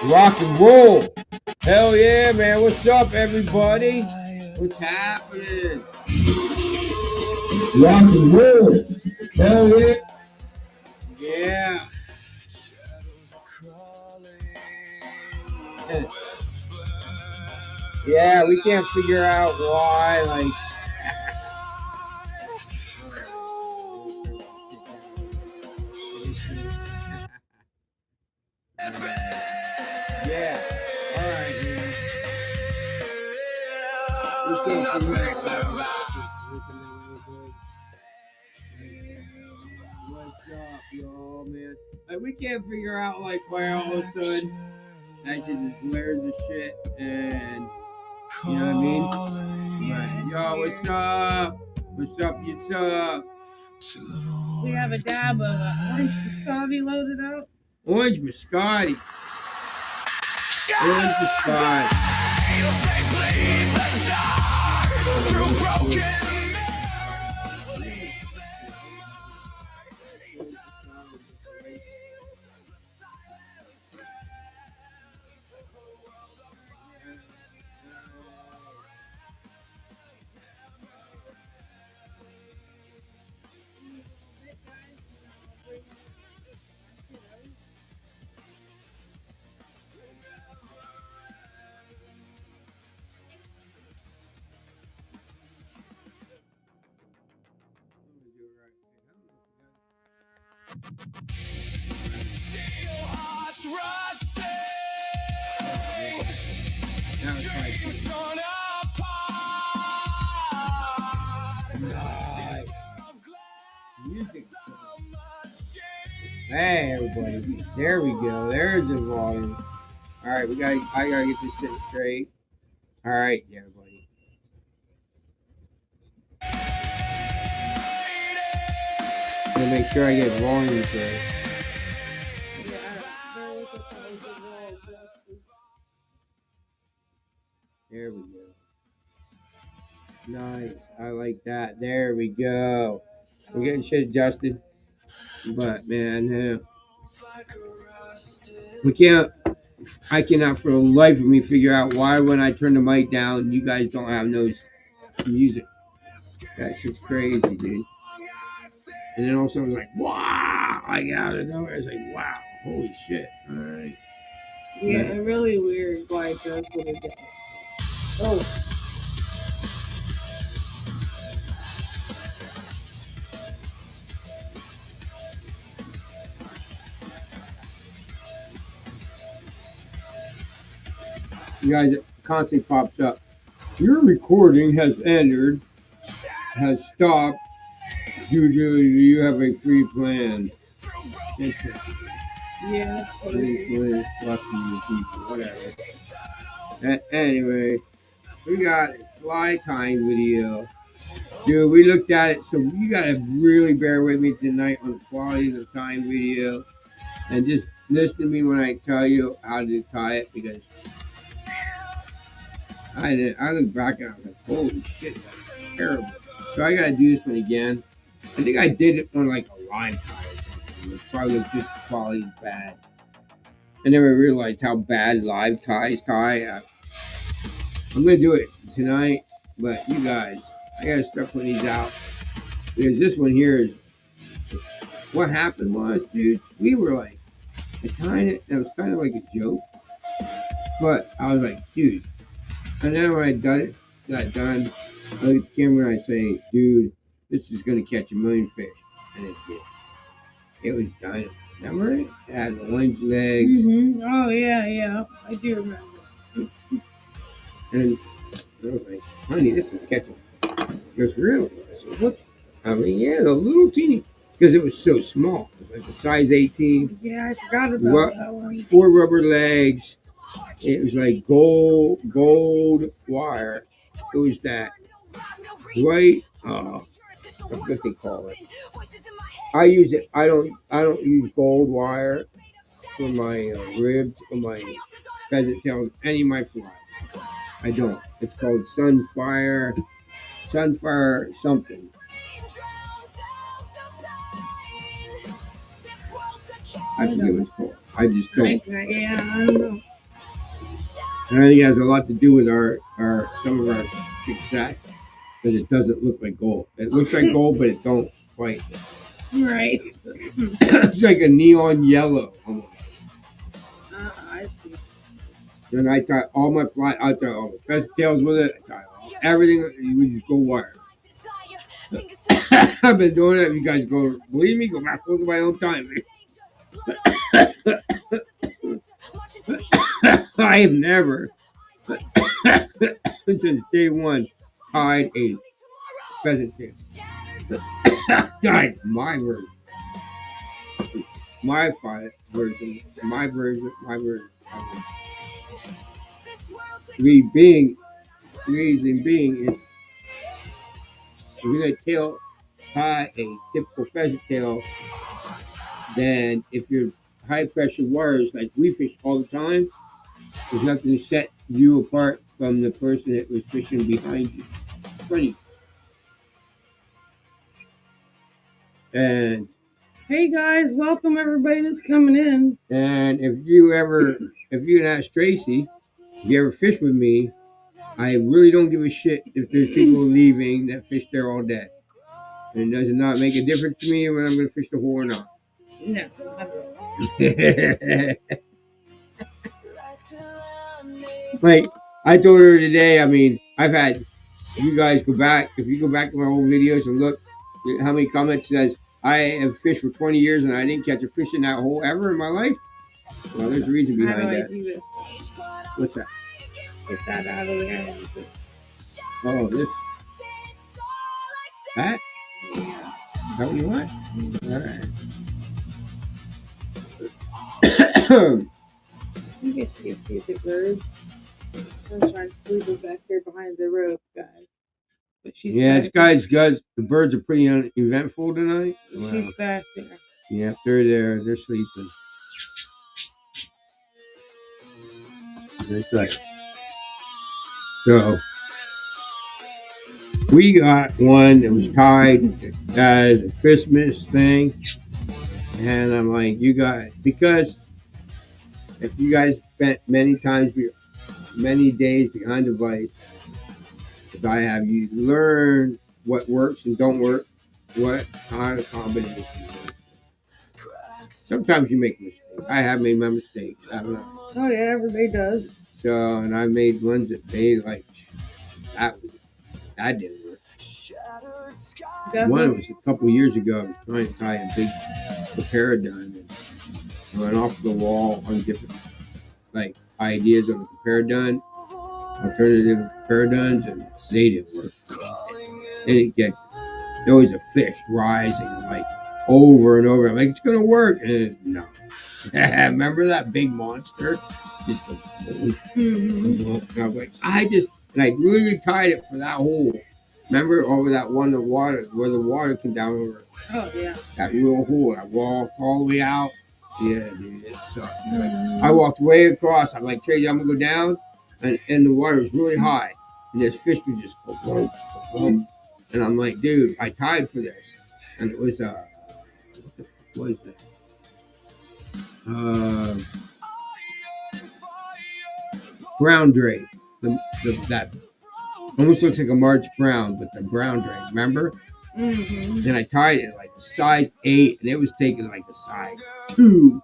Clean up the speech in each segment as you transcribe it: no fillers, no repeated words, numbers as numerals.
Rock and roll. Hell yeah, man. What's up, everybody? What's happening? Rock and roll. Hell yeah. Yeah. Yeah, we can't figure out why, like. Yeah. All right, man. We can't figure out what's up, y'all, man. Like, we can't figure out, like, why all of a sudden that shit just blares of shit, and you know what I mean? But, yo, what's up? What's up? What's up? We have a dab of orange biscotti loaded up. Orange biscotti. Orange biscotti. Music. Hey everybody, there we go. There's the volume. All right, I gotta get this shit straight. All right, everybody. Gonna make sure I get volume straight. There we go. Nice. I like that. There we go. We're getting shit adjusted. But man, I cannot for the life of me figure out why when I turn the mic down, you guys don't have no music. That shit's crazy, dude. And then also I was like, wow, like out of nowhere. It's like, wow, holy shit. All right. Yeah, it's really weird why it does what it does. Oh. You guys, it constantly pops up. Your recording has stopped due to you have a free plan. Yeah. Free plan, whatever. Anyway, we got a fly time video. Dude, we looked at it, so you gotta really bear with me tonight on the quality of the time video. And just listen to me when I tell you how to tie it, because I looked back and I was like, holy shit, that's terrible. So I gotta do this one again. I think I did it on like a live tie or something. It probably just the quality is bad. I never realized how bad live ties tie. I'm gonna do it tonight, but you guys, I gotta start putting these out, because this one here is what happened was, dude, we were like tying it, and it was kind of like a joke, but I was like, dude, and then when I got done, I look at the camera and I say, dude, this is gonna catch a million fish, and it did. It was done. Remember it? It had the orange legs. Mm-hmm. Oh yeah, I do remember. And I was like, honey, this is catching. It was real. I said, what? I mean, yeah, the little teeny, because it was so small. It was like a size 18. Yeah, I forgot about that one. 4 rubber legs. It was like gold wire. It was that white. I forget what they call it. I use it. I don't use gold wire for my ribs or my pheasant tails. Any of my flies. I don't. It's called sunfire something. I forget what it's called. I just don't. Yeah, I don't know. And I think it has a lot to do with our some of our success because it doesn't look like gold. It looks like gold, but it don't quite. Right. It's like a neon yellow almost. I see. And I tie all my fly. I tie all the pheasant tails with it. I tie everything. We just go wire. I've been doing it. If you guys go, believe me, go back look at my own time. I have never, since day one, tied a pheasant tail. Tied my version, my version, my version, my version. Reason being is if you're gonna tie a typical pheasant tail, then if you're high pressure wires like we fish all the time, there's nothing to set you apart from the person that was fishing behind you. Funny. And Hey guys, welcome everybody that's coming in. and if you ask Tracy, if you ever fish with me, I really don't give a shit if there's people leaving that fish there all day. And it does not make a difference to me whether I'm going to fish the hole or not. No. Like I told her today, I mean, I've had you guys go back. If you go back to my old videos and look how many comments says I have fished for 20 years and I didn't catch a fish in that hole ever in my life. Well, there's a reason behind that. What's that? Get that out of there. Oh, this. That? Yeah. Is that what you want? All right. You get to see the bird. I'm trying to sleep her back here behind the rope, guys. But she's it's guys. The birds are pretty uneventful tonight. She's back there. Yeah, they're there. They're sleeping. That's right. So we got one that was tied as a Christmas thing, and I'm like, you guys, because if you guys spent many days behind the device, as I have, you learn what works and don't work, what kind of combination works. Sometimes you make mistakes. I have made my mistakes. I don't know. Oh yeah, everybody does. So, and I made ones that they like that didn't work. One was a couple years ago. I was trying to tie a big comparadun and went off the wall on different like ideas on the comparadun, alternative comparaduns, and they didn't work. They didn't get. There was a fish rising like over and over. I'm like, it's gonna work, and no. Remember that big monster? Just and I was like, and I really tied it for that hole. Remember over that one, where the water came down over. Oh yeah. That real hole. I walked all the way out. Yeah, dude, it sucked. I walked way across. I'm like, Tracy, I'm gonna go down, and the water was really high, and this fish was just boom, boom. And I'm like, dude, I tied for this, and it was what was it? Brown drake. That almost looks like a March Brown, but the brown drake. Remember? Mm-hmm. And I tied it like a size 8, and it was taking like a size 2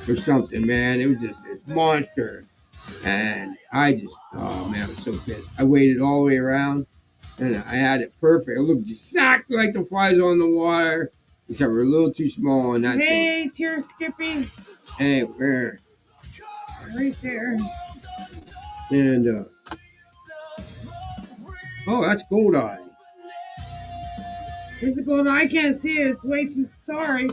or something, man. It was just this monster. And I just, oh man, I was so pissed. I waited all the way around, and I had it perfect. It looked exactly like the flies on the water, except we're a little too small on that thing. Hey, here, Skippy. Hey, where? Right there. And, oh, that's gold eye. This is gold. I can't see it. It's way too. Sorry.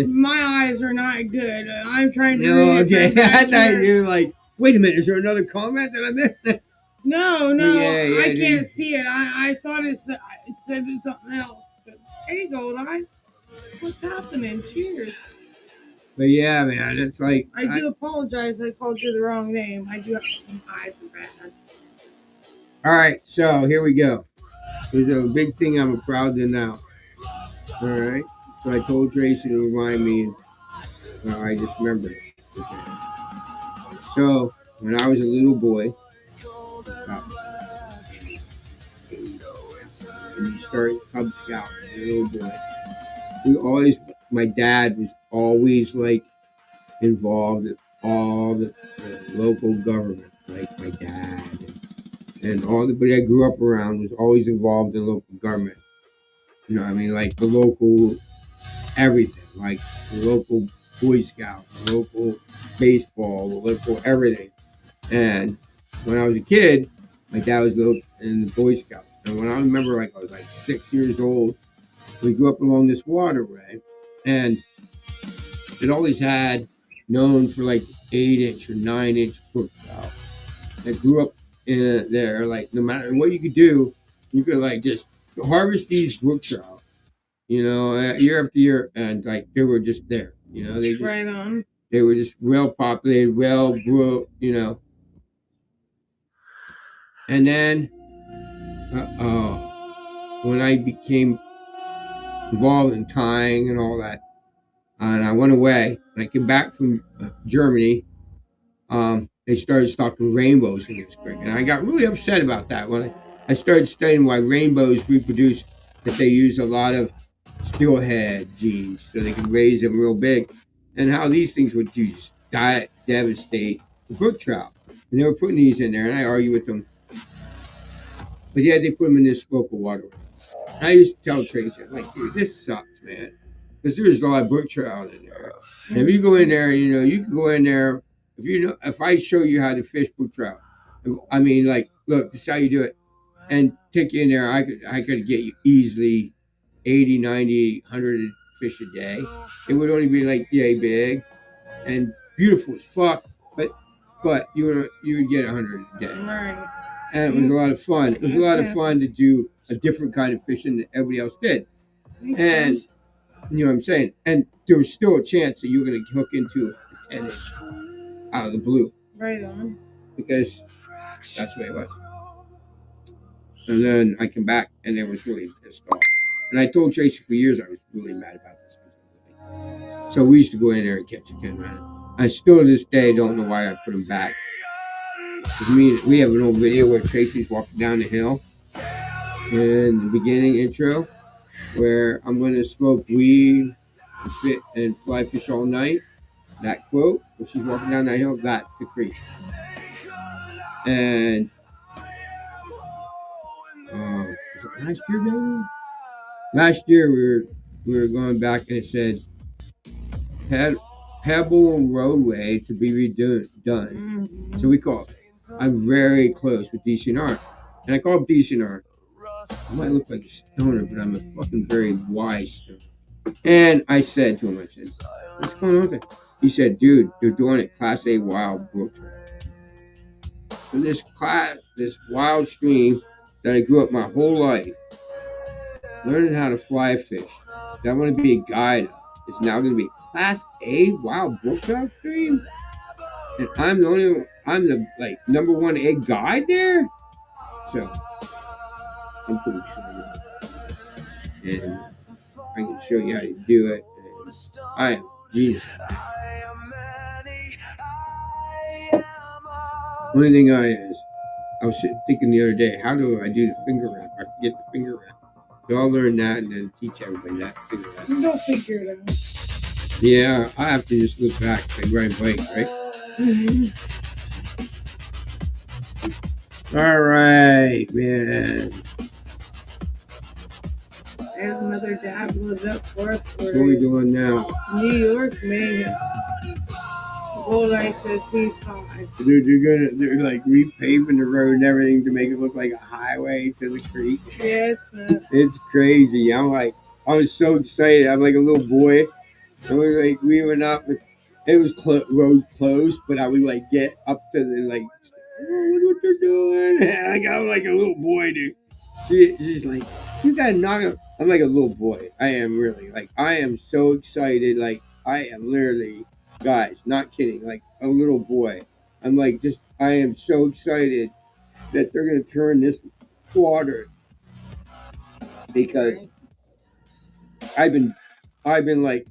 My eyes are not good. I'm trying to. No, okay. I thought you were like, wait a minute. Is there another comment that I missed? No. Yeah, I can't see it. I thought it said something else. But, hey, gold eye. What's happening? Cheers. But yeah, man, it's like I do apologize. I called you the wrong name. I do have some eyes are bad. All right, so here we go. There's a big thing I'm proud to now. All right, so I told Tracy to remind me. And, I just remembered it. Okay. So when I was a little boy, about 8, and you start Cub Scout as a little boy, my dad was always like involved in all the local government, like my dad and all everybody I grew up around was always involved in local government. You know what I mean? Like the local everything, like the local Boy Scout, the local baseball, the local everything. And when I was a kid, my dad was in the Boy Scouts. And when I remember, like I was like 6 years old, we grew up along this waterway, and it always had known for like 8 inch or 9 inch brook trout that grew up in there. Like no matter what you could do, you could like just harvest these brook trout, year after year, and like they were just there. Right on. They were just well populated, well grew, And then when I became involved in tying and all that, and I went away, and I came back from Germany, they started stocking rainbows in this creek. And I got really upset about that when I started studying why rainbows reproduce, that they use a lot of steelhead genes so they can raise them real big, and how these things would just devastate the brook trout. And they were putting these in there, and I argued with them. But yeah, they put them in this local waterway. I used to tell Tracy, I'm like, dude, this sucks, man. Because there's a lot of brook trout in there. And if you go in there, you can go in there. If I show you how to fish brook trout, I mean, like, look, this is how you do it. And take you in there, I could get you easily 80, 90, 100 fish a day. It would only be like yay big and beautiful as fuck. But you would get 100 a day. Right. And it was a lot of fun. It was a lot of fun to do a different kind of fishing than everybody else did. And you know what I'm saying? And there was still a chance that you were going to hook into a 10-inch out of the blue. Right on. Because that's the way it was. And then I came back and I was really pissed off. And I told Tracy for years I was really mad about this. So we used to go in there and catch a 10-pounder. I still to this day don't know why I put him back. We have an old video where Tracy's walking down the hill in the beginning intro, where I'm going to smoke weed and fly fish all night. That quote, when she's walking down that hill, that's the creek. And was it last year, maybe? Last year we were going back and it said Pebble Roadway to be redone. Mm-hmm. So we called. I'm very close with DCNR, and I called DCNR. I might look like a stoner, but I'm a fucking very wise stoner. And I said to him, what's going on there? He said, dude, they're doing it Class A wild brook trout. So this wild stream that I grew up my whole life, learning how to fly fish, that I want to be a guide of, is now going to be Class A wild brook trout stream, and I'm the like number 1A guide there. So I'm pretty excited, and I can show you how to do it. And I am genius. Only thing I was thinking the other day, how do I do the finger wrap? I forget the finger wrap. So I'll learn that and then teach everybody that finger wrap. Don't figure it out. Yeah, I have to just look back and ride bikes, right? Mm-hmm. All right, man. There's another dab was up for us. What are we doing now? New York, man. Gold Light says he's high. Dude, they're like repaving the road and everything to make it look like a highway to the creek. Yeah, it's not. It's crazy. I was so excited. I'm like a little boy. And we went up. It was road closed, but I would like get up to the like, oh, what they're doing? And I'm like a little boy, dude. She's like, you gotta knock it. I'm like a little boy. I am really I am so excited. Like I am literally, guys, not kidding. Like a little boy. I'm like I am so excited that they're gonna turn this water, because I've been like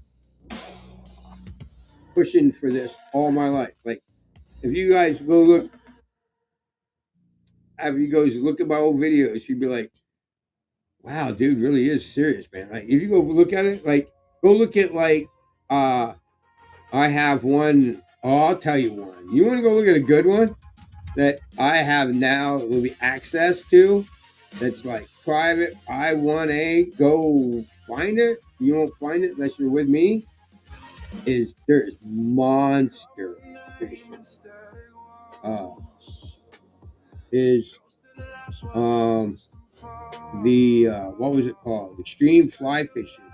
pushing for this all my life. Like, if you guys go look, after you guys look at my old videos, you'd be like, wow, dude, really is serious, man. Like, if you go look at it, like, go look at, like, I have one, oh, I'll tell you one. You want to go look at a good one that I have now, will be access to, that's like private, I1A, go find it. You won't find it unless you're with me. There's monster fishing. Is the what was it called? Extreme fly fishing.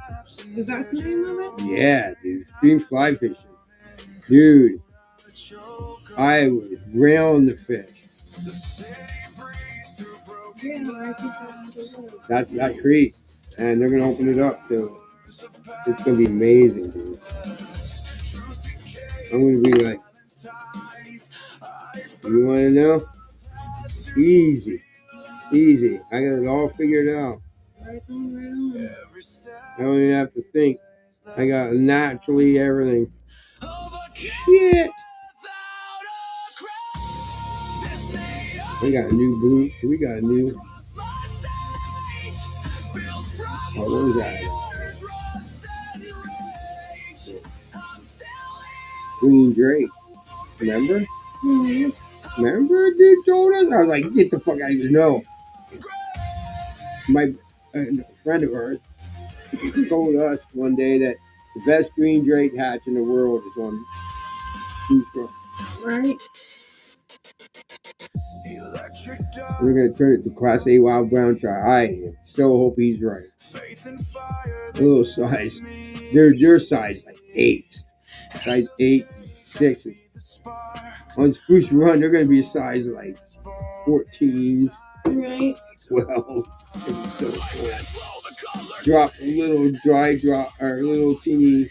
Is that the name of it? Yeah, dude. Extreme fly fishing. Dude, I was railing the fish. Yeah, I think that's the one. That's that creek. And they're gonna open it up, so it's gonna be amazing, dude. I'm gonna be like, you wanna know? Easy. Easy. I got it all figured out. Right on, right on. I don't even have to think. I got naturally everything. Shit. We got a new blue. We got a new. Oh, what was that? Green Drake. Remember? Mm-hmm. Remember, dude told us? I was like, get the fuck out of here. No. My friend of ours told us one day that the best Green Drake hatch in the world is on Blue Front. Right? We're going to turn it to Class A Wild Brown Trout. I still hope he's right. A little size. They're your size, like 8. Size 8, 6. On Spruce Run, they're going to be a size like 14s. Right. 12. It's so cool. Drop a little dry drop, or a little teeny.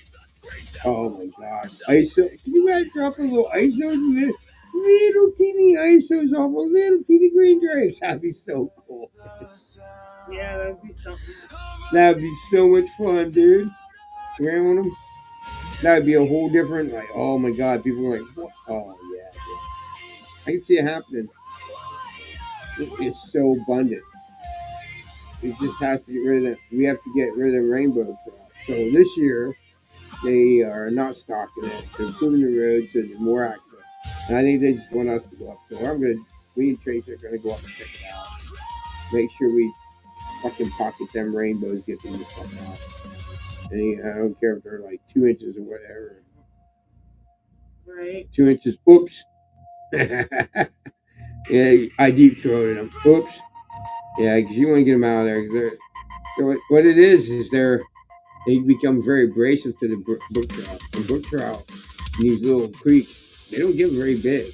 Oh my god. ISO. Can you imagine dropping a little ISO? Little teeny ISOs off a little teeny Green Drakes. That'd be so cool. Yeah, that'd be something. That'd be so much fun, dude. Around them. That'd be a whole different, like, oh my god. People are like, what? Oh yeah, dude. I can see it happening. It's so abundant. It just has to get rid of that. We have to get rid of the rainbow trout. So this year, they are not stocking it. They're improving the road so there's more access. And I think they just want us to go up. So we and Trace are going to go up and check it out. Make sure we fucking pocket them rainbows, get them the fuck out. And I don't care if they're like 2 inches or whatever. Right. 2 inches. Oops. Yeah, I deep throated them. Oops. Yeah, because you want to get them out of there. What it is they become very abrasive to the brook trout. And brook trout in these little creeks, they don't get very big.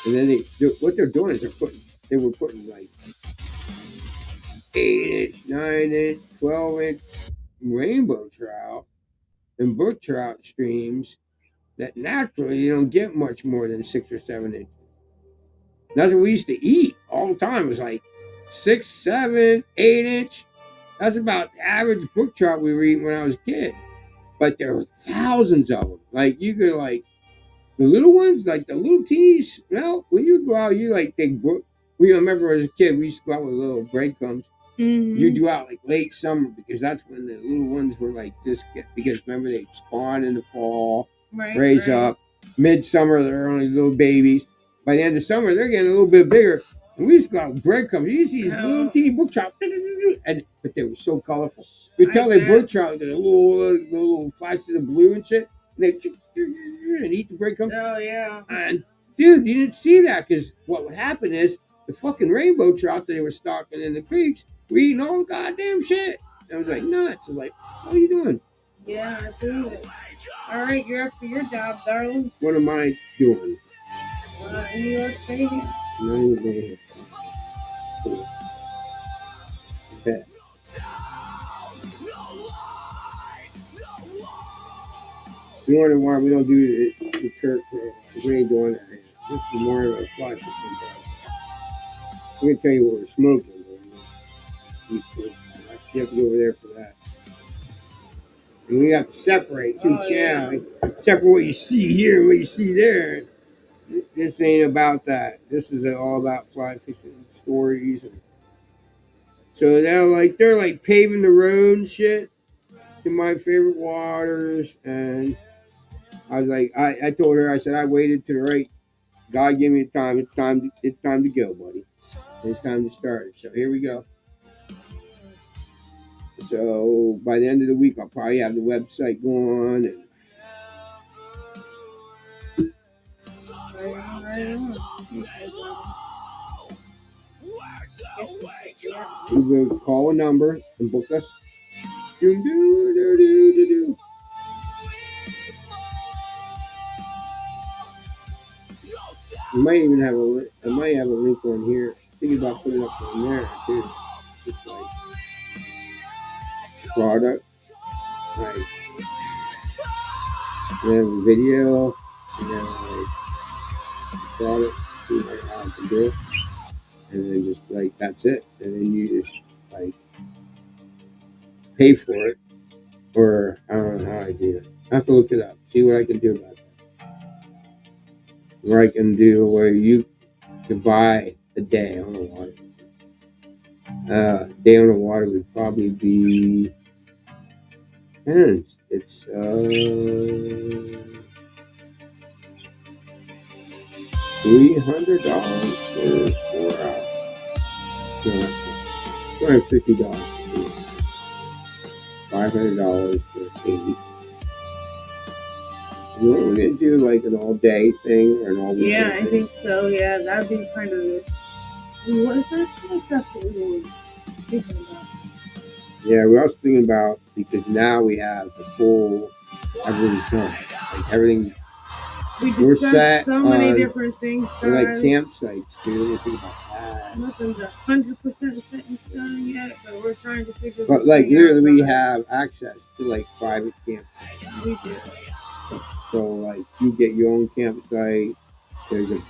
And then what they're doing is they were putting like 8-inch, 9-inch, 12-inch rainbow trout and brook trout streams that naturally you don't get much more than 6 or 7 inches. That's what we used to eat all the time. It was like 6, 7, 8-inch. That's about the average brook trout we were eating when I was a kid. But there are thousands of them. Like, you could, like, the little ones, like the little teenies. Well, when you go out, you like take brook. We remember as a kid, we used to go out with little breadcrumbs. Mm-hmm. You do out like late summer because that's when the little ones were like this. Because remember, they spawn in the fall, raise up. Midsummer, they're only little babies. By the end of summer, they're getting a little bit bigger. And we used to go out with breadcrumbs. You see these little teeny brook trout, but they were so colorful. You could tell they brook trout, the little flashes of blue and shit. And they and eat the breadcrumbs. Oh yeah. And dude, you didn't see that because what would happen is the fucking rainbow trout that they were stocking in the creeks were eating all the goddamn shit. And I was like nuts. I was like, what are you doing? Yeah, I do it. All right, you're up for your job, darling. What am I doing? New York, baby. No. Okay. You wonder why we don't do the church? We ain't doing that. This is more of a fly system. I'm gonna tell you what we're smoking. You have to go over there for that. And we have to separate two channels. Separate what you see here and what you see there. This ain't about that. This is all about fly fishing stories. So they're like paving the road and shit to my favorite waters. And I was like, I told her, I said, I waited to the right. God gave me the time. It's time to go, buddy. It's time to start. So here we go. So by the end of the week, I'll probably have the website going. And we will call a number and book us. Do, do, do, do, do, do. We might even have I might have a link on here. Thinking about putting it up on there too. Just like product, like we have a video, and then like product, see like how I can do it, and then just like that's it, and then you just like pay for it, or I don't know how I do it. I have to look it up, see what I can do about that. Where I can do where you can buy a day on the water. Day on the water would probably be, and it's $300 for 4 hours. No, that's not. $250 for $500 for 8. You know, we're gonna do like an all day thing or an all weekend Yeah, I thing. think so. Yeah, that'd be kind of. What is that? I think that's what we were thinking about. Yeah, we're also thinking about, because now we have the full, everything's done. Like everything, We we're set discussed so many on, different things. we're like guys. campsites, dude. We think about that. Nothing's 100% set in stone yet, but we're trying to figure But this like thing literally, out. we have access to like private campsites. We do. So like you get your own campsite. There's a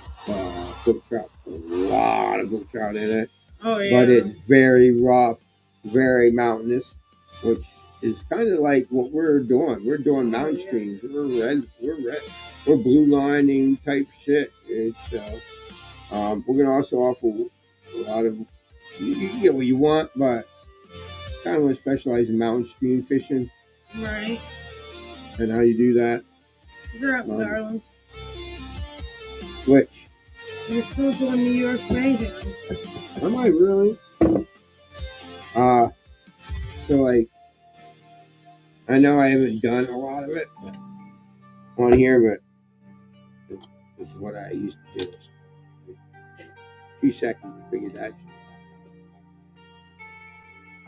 brook trout, a lot of brook trout in it. Oh yeah. But it's very rough, very mountainous, which is kind of like what we're doing. We're doing mountain streams. We're blue lining type shit. It's we're gonna also offer a lot of, you can get what you want, but kind of want to specialize in mountain stream fishing. Right. And how you do that? You're up, darling. Which? You're still doing New York Mayhem. Am I really? So like, I know I haven't done a lot of it on here, but this is what I used to do. 2 seconds to figure that shit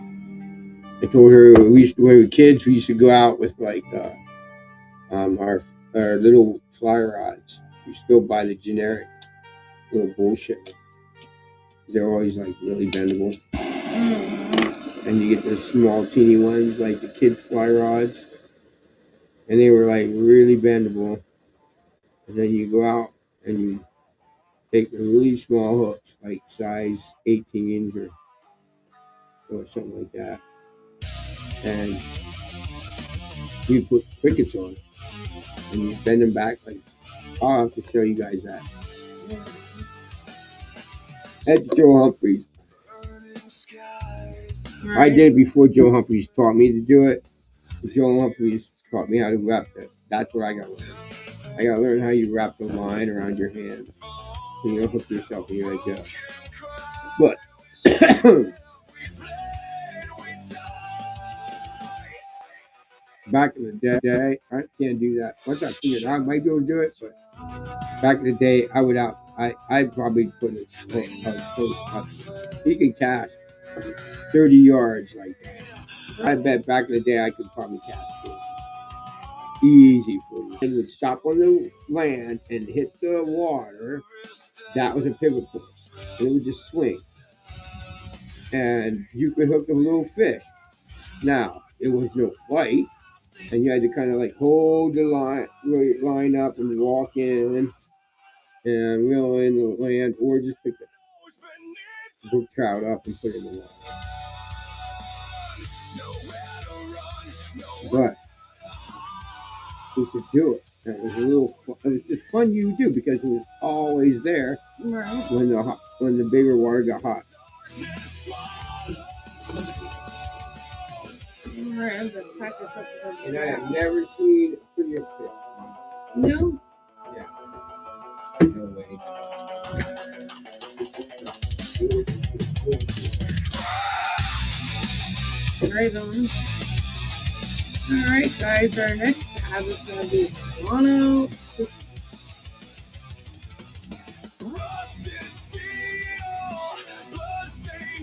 out. I told her when we were kids, we used to go out with like our little fly rods. We used to go buy the generic little bullshit ones. They're always like really bendable. And you get those small teeny ones like the kids fly rods, and they were like really bendable. And then you go out and you take the really small hooks, like size 18 or something like that, and you put crickets on, and you bend them back like, I'll have to show you guys that. That's Joe Humphreys. I did it before Joe Humphreys taught me to do it. Joe Humphreys taught me how to wrap it. That's what I got to learn. I got to learn how you wrap the line around your hand. And you don't hook yourself and you're like, go. But back in the day, I can't do that. Once I figured out, I might be able to do it, but back in the day, I'd probably put it close up. You can cast 30 yards like that. I bet back in the day I could probably cast 40. Easy for you. It would stop on the land and hit the water. That was a pivot point. And it would just swing. And you could hook a little fish. Now, it was no fight. And you had to kind of like hold the line, really line up and walk in and reel in the land, or just pick the brook trout up and put it in the water. But we should do it. And it was a little. It was just fun you do because it was always there Right. when the bigger water got hot. Right. I'm gonna practice up with And I have never seen a prettier fish. No. Yeah. No way. Right on. Alright guys, our next tab is gonna be mono.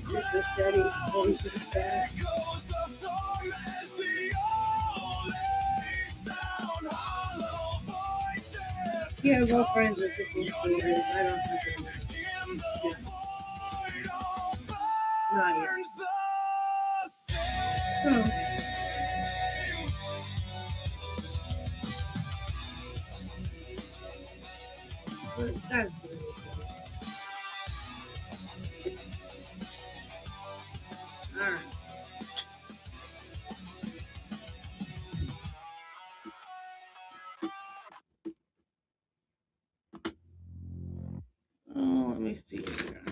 Get this ready before we get it back. Yeah, we're all friends with different flavors. I don't have any. Yeah. Not yet. So, but that's really cool. Alright. Oh, let me see here.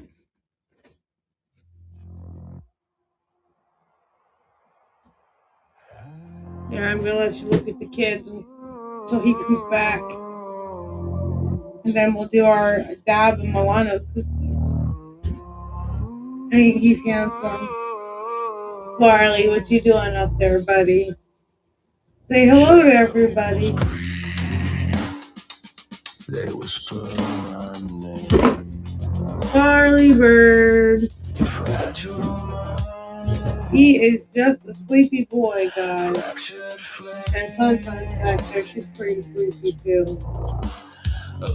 Yeah, I'm gonna let you look at the kids until he comes back. And then we'll do our dab and Milano cookies. Hey, he's handsome. Farley, what you doing up there, buddy? Say hello to everybody. Farley bird. He is just a sleepy boy, guys. And sometimes back there, she's pretty sleepy too.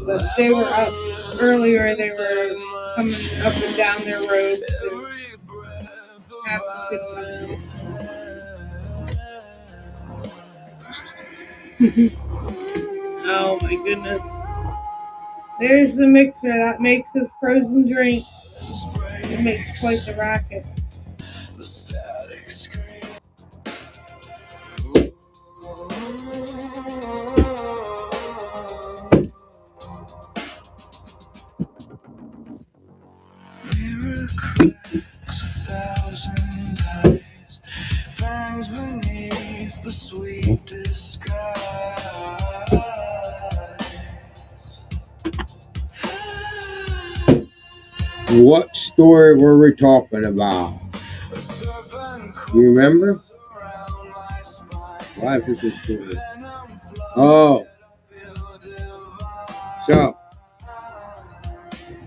But they were up earlier, they were coming up and down their roads and having a good time. Oh my goodness. There's the mixer that makes his frozen drink. It makes quite the racket. Beneath the sweetest sky. What story were we talking about? You remember? Life is a story. Oh. So.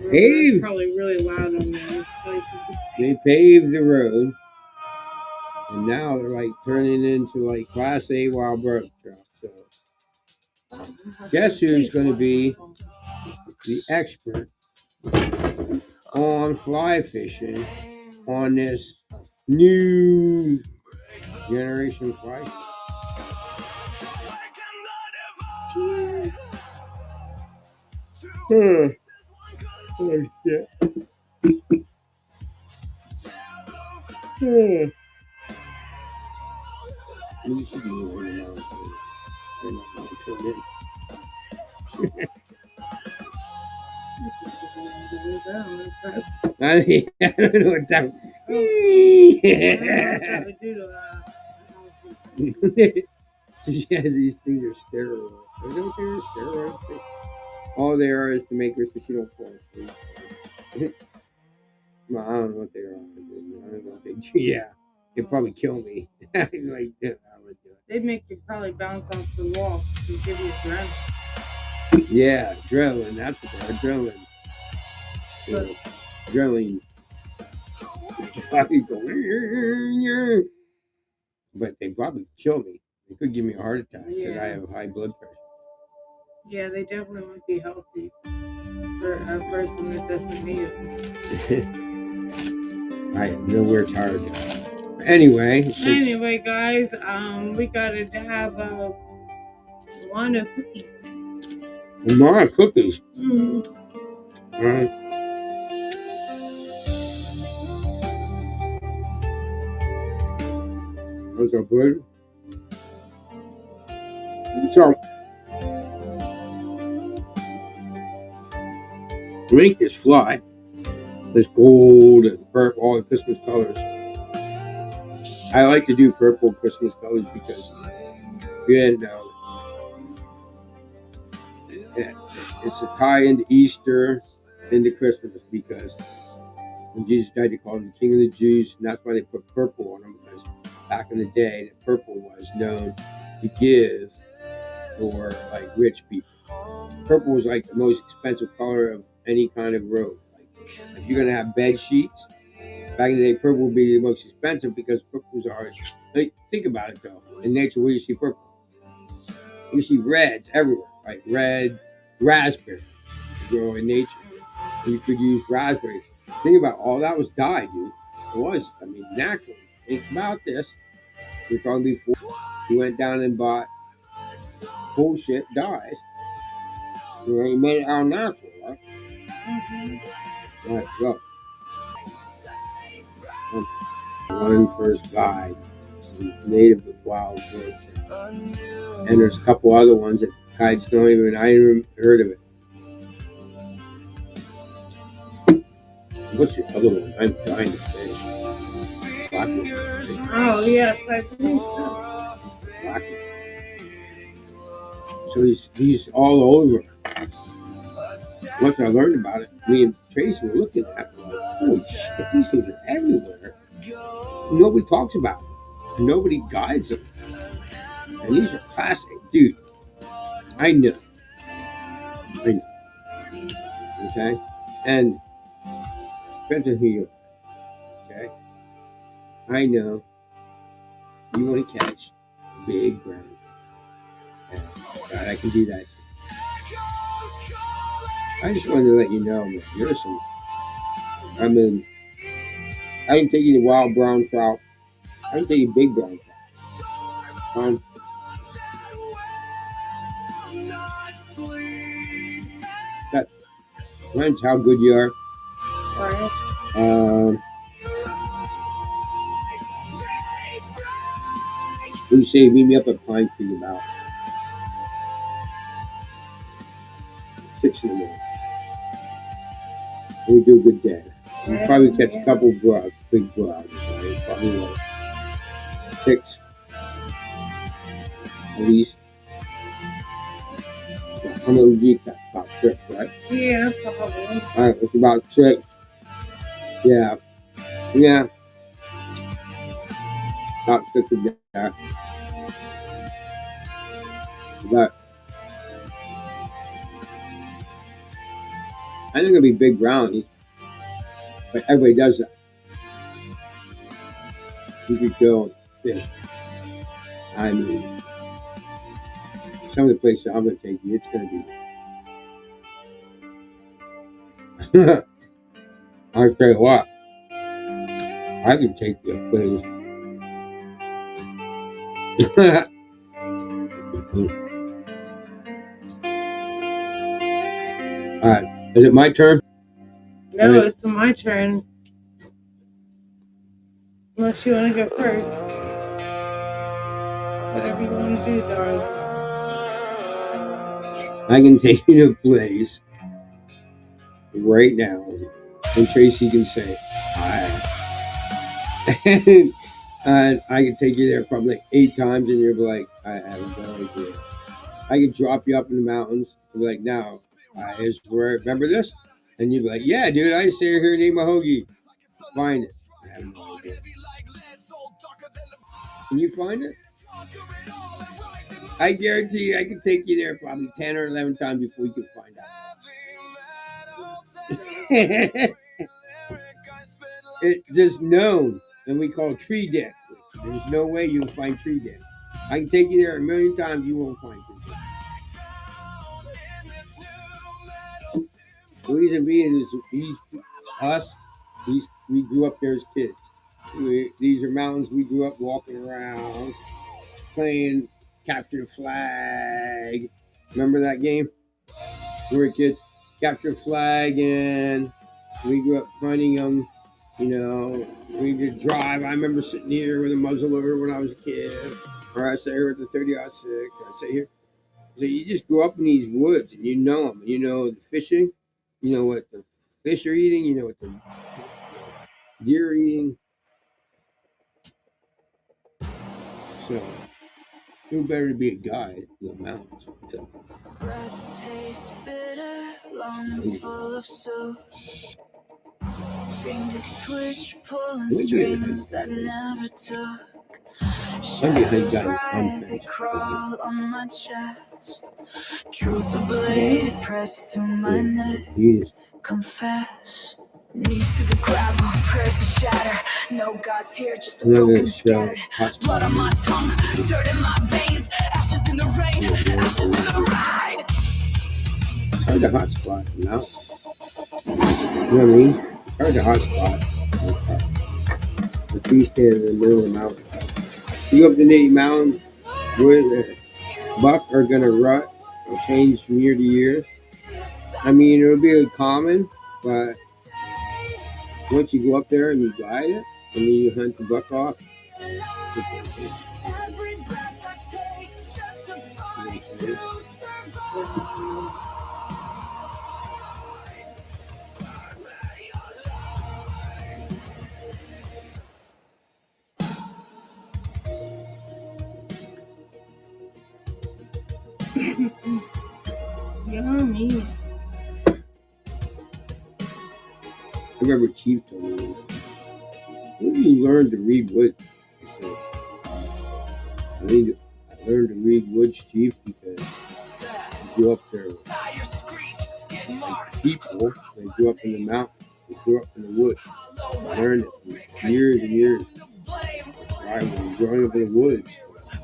It's probably really loud on there. They paved the road. And now they're like turning into like Class A wild bird trucks. So. Guess who's going to be the expert on fly fishing on this new generation fly? Oh shit. You should be running out. I don't know what that. She has these things are steroids. Are they what they are? Steroids? All they are is to make her so she don't fall asleep. Well, I don't know what they are. I don't know what they do. Yeah, they'd probably kill me. Like, yeah, I would do it. They'd make you probably bounce off the wall and give you adrenaline. Yeah, adrenaline. That's what they are. Adrenaline. Adrenaline. But they probably kill me. They could give me a heart attack because I have high blood pressure. Yeah, they definitely wouldn't be healthy for a person that doesn't need it. I am nowhere tired. Anyway, guys, we gotta have a lot of cookies. A lot of cookies. Mm-hmm. Those are good. So make this fly. This gold and purple, all the Christmas colors. I like to do purple Christmas colors because you didn't know. It's a tie into Easter, into Christmas, because when Jesus died, they called him the King of the Jews, and that's why they put purple on him, because back in the day, that purple was known to give for like rich people. Purple was like the most expensive color of any kind of robe. Like if you're gonna have bed sheets, back in the day, purple would be the most expensive because purples are. Like, think about it though. In nature, where you see purple, you see reds everywhere, like red, raspberry. You grow in nature. You could use raspberry. Think about all that was dyed, dude. It was, I mean, naturally. Think about this. You're probably before you went down and bought bullshit dyes. You know, you made it all natural, right? Mm-hmm. All right, go. One first guide, native of wild birds, and there's a couple other ones that guides don't even. I ain't heard of it. What's your other one? I'm dying to finish. Blackwood. Oh yes, I believe so. Blackwood. So he's all over. Once I learned about it, me and Tracy were looking at it, like, holy shit, these things are everywhere. Nobody talks about them. Nobody guides them. And these are classic, dude. I know. Okay? And depends on who you are. Okay? I know you want to catch big brown. And God, I can do that. I just wanted to let you know, man, there's some. I mean, I can take you to wild brown trout. I can take you big brown trout. That depends how good you are. Right. You say meet me up at Pine Creek about 6 in the morning. We do a good day. We probably catch a couple of broad, big broads. Right? Probably like 6 at least. How many would you catch? About 6, right? Yeah, probably. Alright, it's about 6. Yeah. Yeah. About 6 a day. But I think it'll be big brownies. But everybody does that. You could go fish. I mean, some of the places I'm going to take you, it's going to be. I'll tell you what, I can take you a place. All right, is it my turn? No, it's my turn. Unless you want to go first. Whatever you want to do, darling. I can take you to a place right now, and Tracy can say, hi. And I can take you there probably like 8 times, and you'll be like, I have no idea. I can drop you up in the mountains and be like, now, here's where, remember this? And you'd be like, yeah, dude, I stay here in Nemahogie. Find it. I have no idea. Can you find it? I guarantee you I can take you there probably 10 or 11 times before you can find out. It's just known, and we call tree dick. There's no way you'll find tree dick. I can take you there a million times, you won't find tree dick. The reason being is we grew up there as kids. These are mountains we grew up walking around, playing capture the flag. Remember that game? We were kids. Capture the flag, and we grew up hunting them. You know, we did drive. I remember sitting here with a muzzleloader when I was a kid, or I say here with the 30-06, or I say here. So you just grew up in these woods, and you know them. You know the fishing. You know what the fish are eating. You know what the deer are eating. So who better to be a guide in the mountains? So, Breath tastes bitter, lungs full of soup. Fingers twitch, pulling strings that never took. Shadows rise, they crawl on my chest. Truth a blade pressed to my neck. Confess. Knees to the gravel, prayers to shatter. No God's here, just a broken scattered. Blood on my tongue, dirt in my veins. Ashes in the rain, ashes in the ride. It's hard to hot spot the mountain. You know what I mean? It's hard to hot spot. The tree stand in the middle of the mountain. You go up the Nate Mountain, where the buck are gonna rut or change from year to year. I mean, it'll be common, but once you go up there and you guide it, and then you hunt the buck off. Yummy. I remember Chief told me, "Where do you learn to read woods?" I said, "I think I learned to read woods, Chief, because you go up there with like people. They grew up in the mountains. They grew up in the woods. I learned it for years and years. I was growing up in the woods.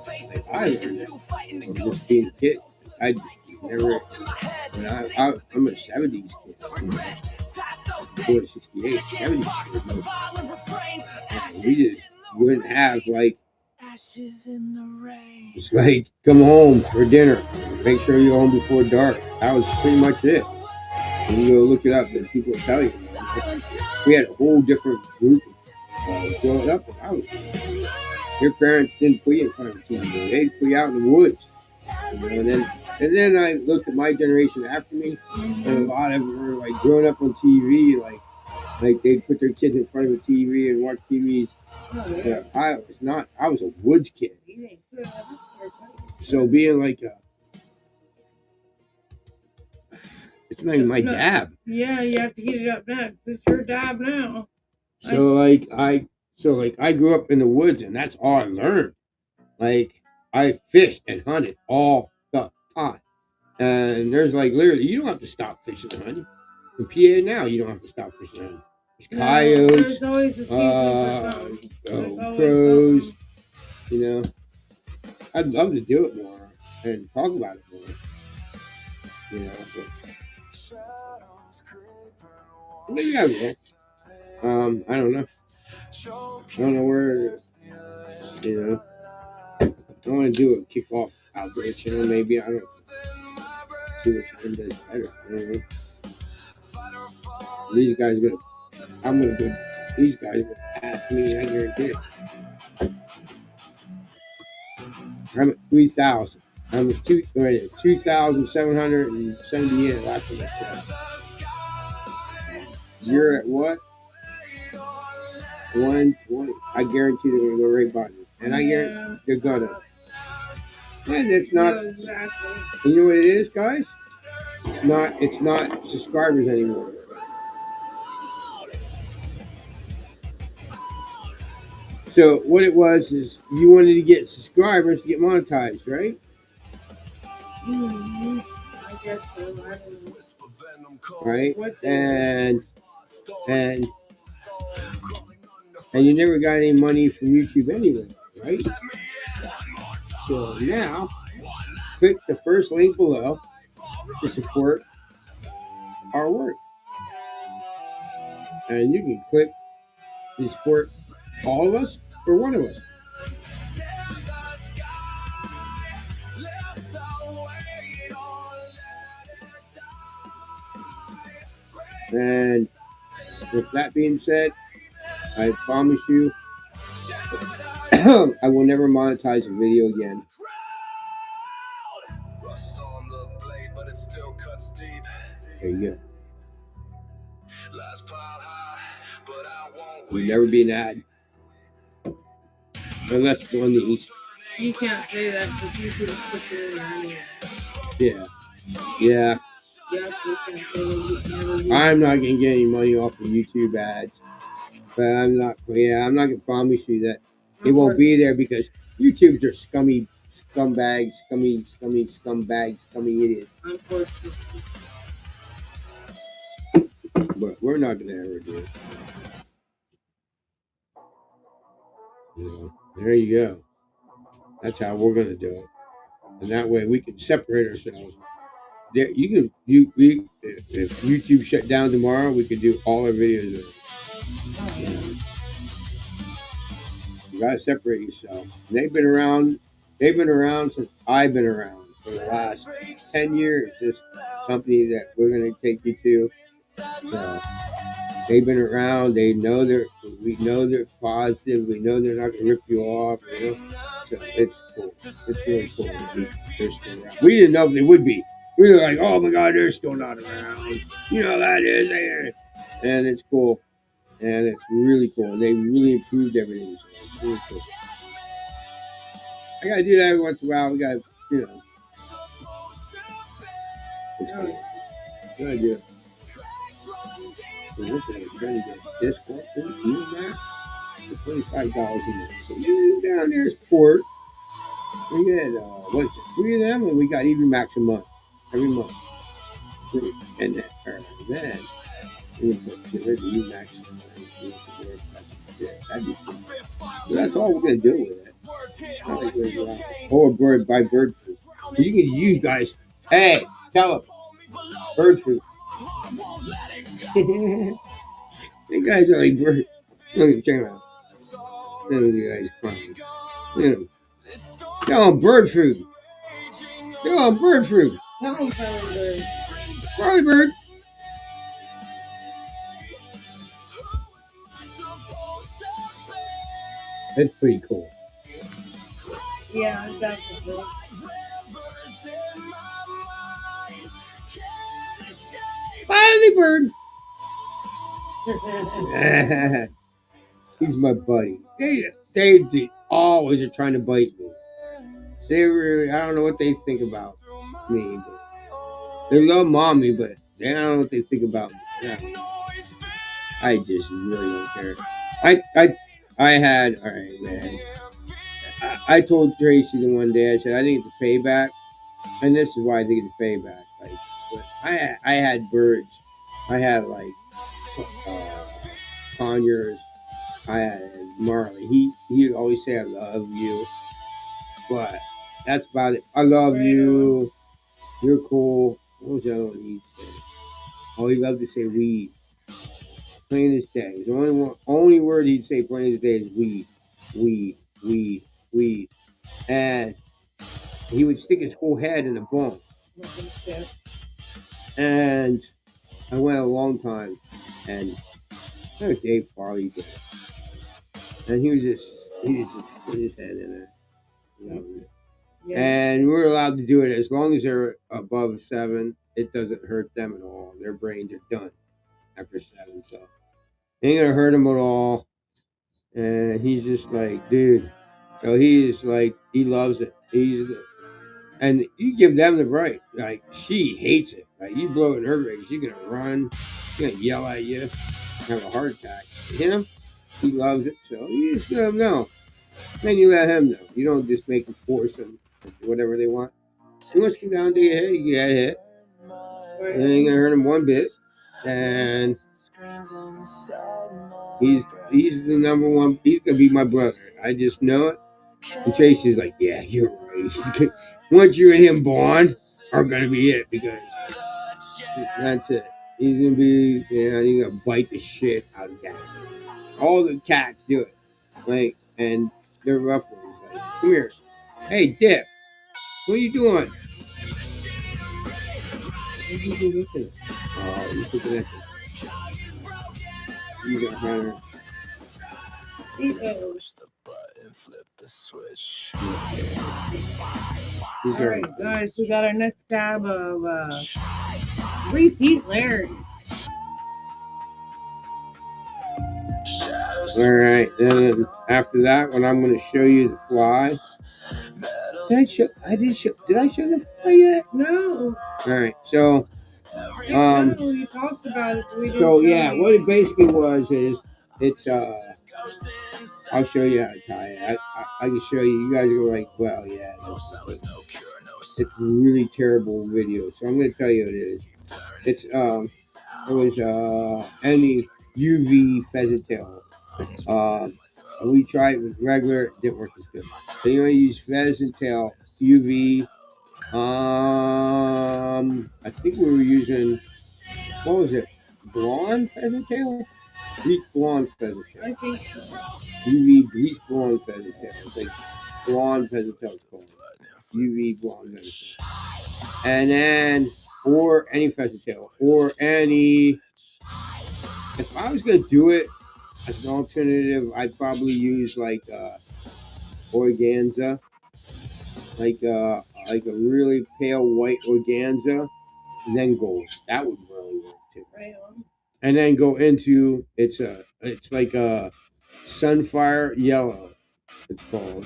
Like I learned it from just being a kid. I just never. I'm a '70s kid. You know? Before '68, '70s kid. We just wouldn't have like. It's like come home for dinner. Make sure you're home before dark. That was pretty much it. And you go look it up, and people will tell you. We had a whole different group growing up. Your parents didn't put you in front of the TV. They put you out in the woods. You know, and then I looked at my generation after me, and a lot of them were like growing up on TV, like they'd put their kids in front of a TV and watch TVs. I was a woods kid. So being like it's not even my dab. Yeah, you have to heat it up now. It's your dab now. So I grew up in the woods, and that's all I learned. Like I fished and hunted all the time, and there's like literally you don't have to stop fishing and hunting. In PA now, you don't have to stop fishing and hunting. There's coyotes, there's always a season for something. Crows. Something. You know, I'd love to do it more and talk about it more. You know, but maybe I will. I don't know. I don't know where. You know, I want to do a kickoff outdoor channel. Maybe I don't see which one does better. I don't know. These guys are gonna. I'm gonna do. These guys are gonna ask me. I guarantee it. I'm at 3,000. I'm at 2,778. Last one I said. You're at what? 120. I guarantee they're gonna go right by me, and I guarantee they're gonna. And it's not. You know what it is, guys? It's not subscribers anymore. So what it was is you wanted to get subscribers to get monetized, right? I guess so. Right? And you never got any money from YouTube anyway, right? So now click the first link below to support our work. And you can click to support all of us or one of us. And with that being said, I promise you I will never monetize a video again. There you go. Will never be an ad. Unless it's on these. You can't say that because YouTube will put you in there anyway. Yeah. Yeah. Yes, you can't say that. I'm not gonna get any money off of YouTube ads. But I'm not gonna promise you that it won't be there because YouTubers are scummy scumbags, scumbags, scummy idiots. Unfortunately. But we're not gonna ever do it. You know, there you go. That's how we're gonna do it. And that way we can separate ourselves. There, if YouTube shut down tomorrow, we could do all our videos there. You know, you gotta separate yourselves. And they've been around since I've been around for the last 10 years. This company that we're gonna take you to. So they've been around. We know they're positive. We know they're not gonna rip you off. You know, so it's cool. It's really cool. They're still around. We didn't know if they would be. We were like, oh my God, they're still not around. You know that is there, and it's cool, and it's really cool. And they really improved everything. So it's really cool. I gotta do that every once in a while. We gotta, you know, it's cool. Gotta do it. So what's it? I'm trying to get discount for Max for $25 a month. So you down there support. We get what's it? 3 of them, and we got even Max a month every month. And then we get rid of Max. That'd be cool. So that's all we're gonna do with it. Or buy bird food. So you can use guys. Hey, tell them bird food. You guys are like bird. Look at check them out. Look at you guys crying. Look at them. Tell them bird food. Tell them bird food. Tell them bird. Charlie bird. That's pretty cool. Yeah, definitely. Charlie bird. He's my buddy. They always are trying to bite me. They really, I don't know what they think about me. But they love mommy, but they don't know what they think about me. Yeah. I just really don't care. I had, all right, man. I told Tracy the one day, I said, I think it's a payback. And this is why I think it's a payback. Like, but I had birds. I had like conures. I had Marley. He would always say, I love you. But that's about it. I love you. You're cool. What was the other one he'd say? Oh, he loved to say weed. Plain as day. The only word he'd say plain as day is weed. Weed. Weed. Weed. And he would stick his whole head in a bone. And I went a long time. And Dave Farley did it. And he just put his head in it. Yeah. And we're allowed to do it as long as they're above 7. It doesn't hurt them at all. Their brains are done after 7, so ain't gonna hurt him at all. And he's just like, dude. So he is like, he loves it. And you give them the right. Like, she hates it. Like, you blow in her rig, she's gonna run. She's gonna yell at you, have a heart attack. Him, he loves it. So you just let him know. Then you let him know. You don't just make them force them to do whatever they want. He wants to come down to your head, you get hit. It ain't gonna hurt him one bit. And he's the number one. He's gonna be my brother. I just know it. And Tracy's like, yeah, you're right. Once you and him bond, are gonna be it because that's it. He's gonna be, he's gonna bite the shit out of that. All the cats do it, like, and they're rough ones. Like, come here, hey, Dip, what are you doing? What are you looking at? Oh, you're looking at this. He's a hunter. Push the button, flip the switch. All right, guys, we got our next tab of Repeat Larry. Alright, then after that one, I'm going to show you the fly. Did I show the fly yet? No. Alright, so You talked about it, but we didn't so show yeah, you. what it basically was is it's I'll show you how to tie it. I can show you. You guys go like, well, yeah, it's really terrible video. So I'm gonna tell you what it is. It's it was any UV pheasant tail. We tried it with regular, it didn't work as good. So you want to use pheasant tail UV. I think we were using, what was it? Blonde pheasant tail? Bleach blonde pheasant tail. I think so. UV bleach blonde pheasant tail. It's like blonde pheasant tail is called. UV blonde pheasant tail. And then, or any pheasant tail, or any. If I was gonna do it as an alternative, I'd probably use like organza, like a really pale white organza, and then gold. That would really work too. Right on. And then go into it's like a sunfire yellow. It's called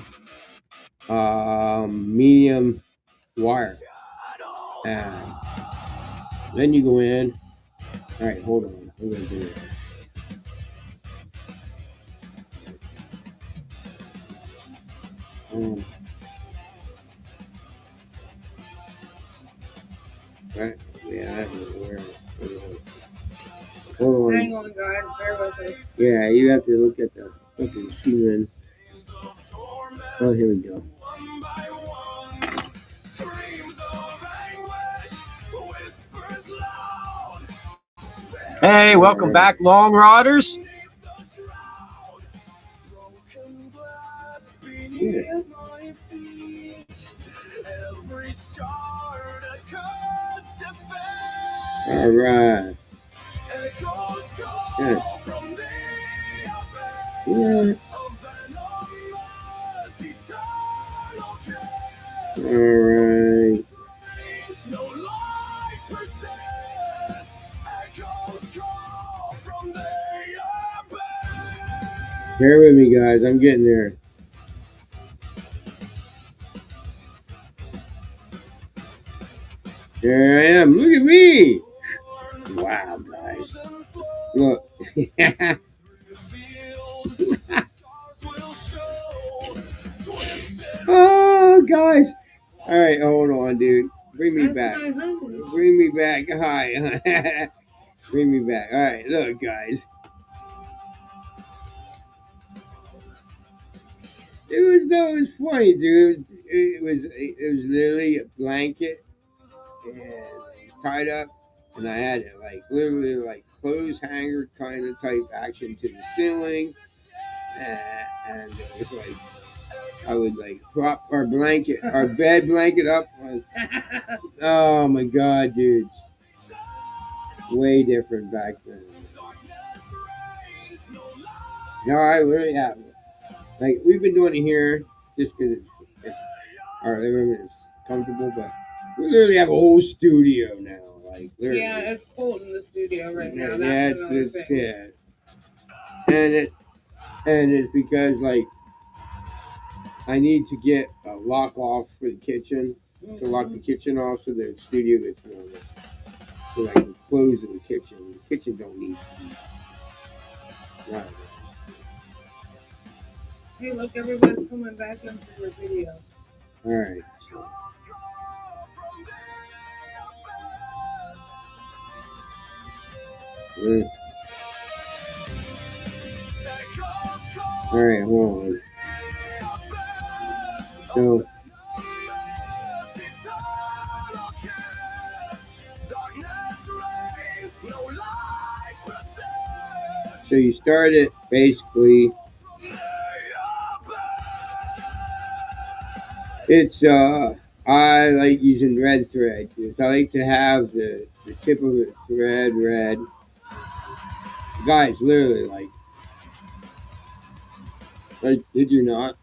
medium wire, and then you go in. All right, hold on. I'm gonna do it. Right? Yeah, that was weird. Hold on. Hang on, guys. Bear with us. Yeah, you have to look at the fucking human. Oh, here we go. Hey, welcome back, Long Riders. Yeah. All right. Yeah. Yeah. All right. Bear with me, guys. I'm getting there. There I am. Look at me. Wow, guys. Look. Oh, guys. All right, hold on, dude. Bring me back. Bring me back. Hi. Bring me back. All right, look, guys. It was funny, dude. It was literally a blanket and it was tied up, and I had it like literally like clothes hanger kind of type action to the ceiling, and it was like I would like prop our bed blanket up. Oh my god, dudes, way different back then. No, I really have. Like we've been doing it here just because it's our living room is comfortable, but we literally have a whole studio now. Like literally. Yeah, it's cold in the studio right now. Yeah, it's yeah. And it's because like I need to get a lock off for the kitchen to lock the kitchen off so the studio gets warmer. So I can close the kitchen. The kitchen don't need heat. Right. Hey, look, everybody's coming back into your video. All right. So. All right, hold on. So you start it basically. It's I like using red thread because I like to have the tip of the thread red. Guys, literally like did you not?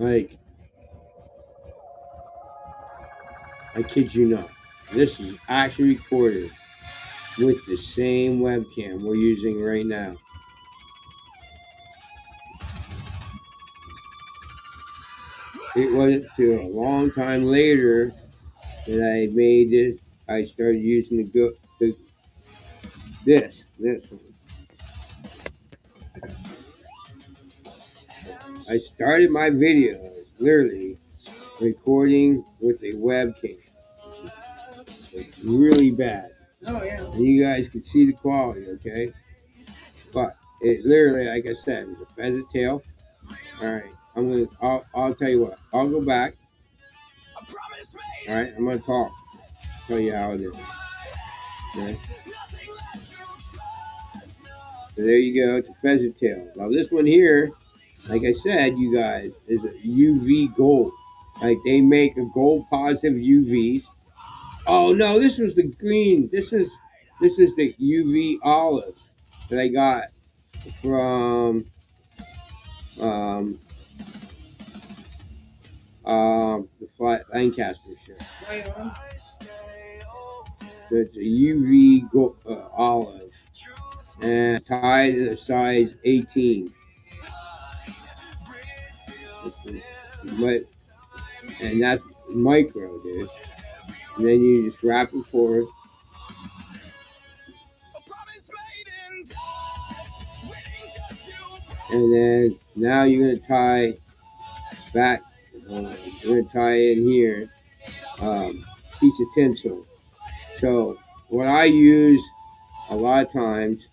Like, I kid you not. This is actually recorded with the same webcam we're using right now. It wasn't until a long time later that I made this. I started using this one. I started my videos literally recording with a webcam. It's really bad. Oh yeah. And you guys can see the quality, okay? But it literally, like I said, is a pheasant tail. All right, I'll tell you what. I'll go back. All right, I'm gonna talk. Tell you how it is. Okay. So there you go. It's a pheasant tail. Now this one here, like I said, you guys, is a UV gold. Like they make a gold positive UVs. Oh no, this was the green. This is the UV olive that I got from the Flat Lancaster show. Right on. So it's a UV olive and tied in a size 18. And that's micro, dude. And then you just wrap it forward. And then now you're gonna tie back. You're gonna tie in here piece of tinsel. So what I use a lot of times,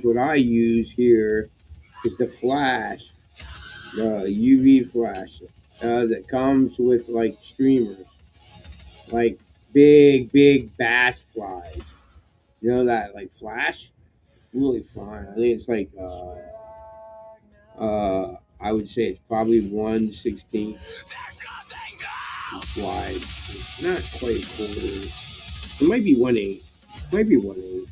what I use here is the flash, the UV flash that comes with like streamers, like big bass flies. You know that like flash? Really fine. I think it's like I would say it's probably 1/16 wide. Not quite a quarter. It might be 1/8. Might be 1/8.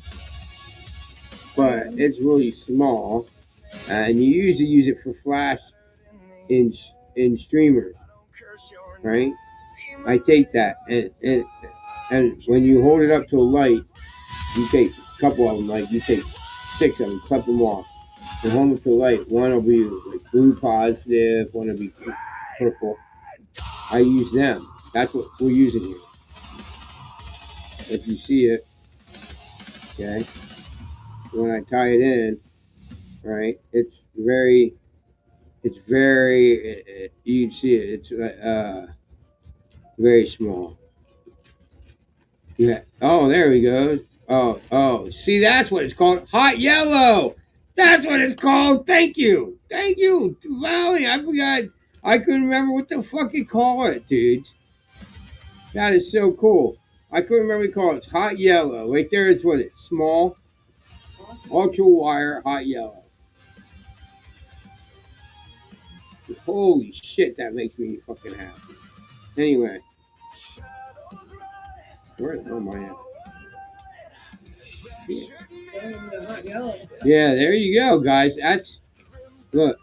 But it's really small, and you usually use it for flash in streamers, right? I take that and when you hold it up to a light, you take a couple of them, like you take 6 of them, clip them off, and hold them to the light. One will be like blue positive, one will be purple. I use them. That's what we're using here. If you see it, okay. When I tie it in, right, it's very, you can see it. It's very small. Yeah. Oh, there we go. Oh. See, that's what it's called. Hot yellow. That's what it's called. Thank you, Valley. I forgot. I couldn't remember what the fuck you call it, dude. That is so cool. I couldn't remember what you call it. It's hot yellow. Right there is what it's small, ultra wire, hot yellow. Holy shit, that makes me fucking happy. Anyway, where the hell am I at? Shit. Yeah, there you go, guys. Look,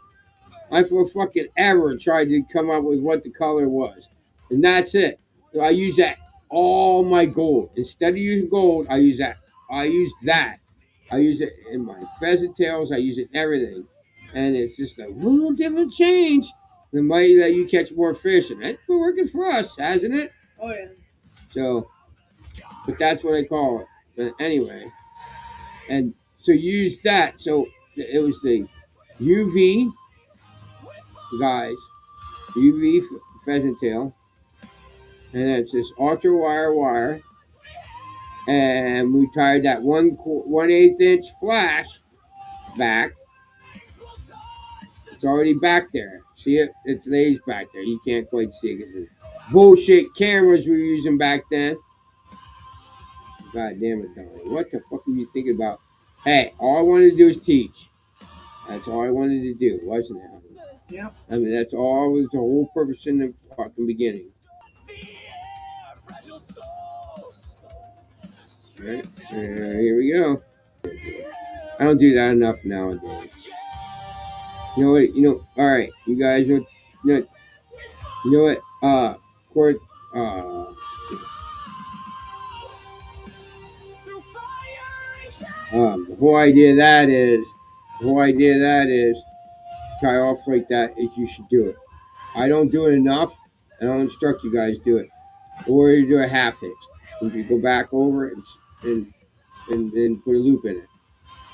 I for fucking ever tried to come up with what the color was, and that's it. I use that all my gold. Instead of using gold, I use that. I use it in my pheasant tails. I use it in everything, and it's just a little different change. That might let you catch more fish, and it's been working for us, hasn't it? Oh yeah. So, but that's what I call it. But anyway, and so use that. So it was the UV, guys, UV pheasant tail, and it's this ultra wire, and we tied that 1/8 inch flash back. It's already back there. See it? It lays back there. You can't quite see it because the bullshit cameras we were using back then. God damn it, Donnie. What the fuck were you thinking about? Hey, all I wanted to do is teach. That's all I wanted to do, wasn't it? Yep. I mean, that's all was the whole purpose in the fucking beginning. Alright, here we go. I don't do that enough nowadays. You know what? Alright, you guys know what? Court, the whole idea of that is, tie off like that is you should do it. I don't do it enough, and I'll instruct you guys to do it. Or you do a half hitch. And you go back over it and then put a loop in it.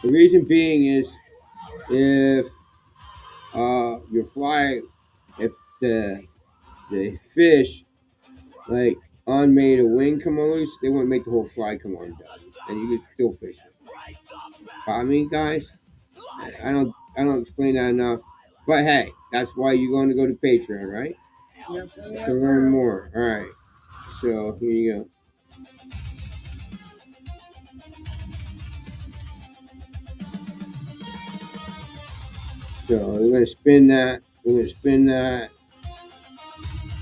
The reason being is if your fly, if the fish like made a wing come on loose, they wouldn't make the whole fly come on down, and you can still fish it. I mean, guys, I don't explain that enough. But hey, that's why you're going to go to Patreon, right? Yep. To learn more. All right. So here you go. So we're gonna spin that.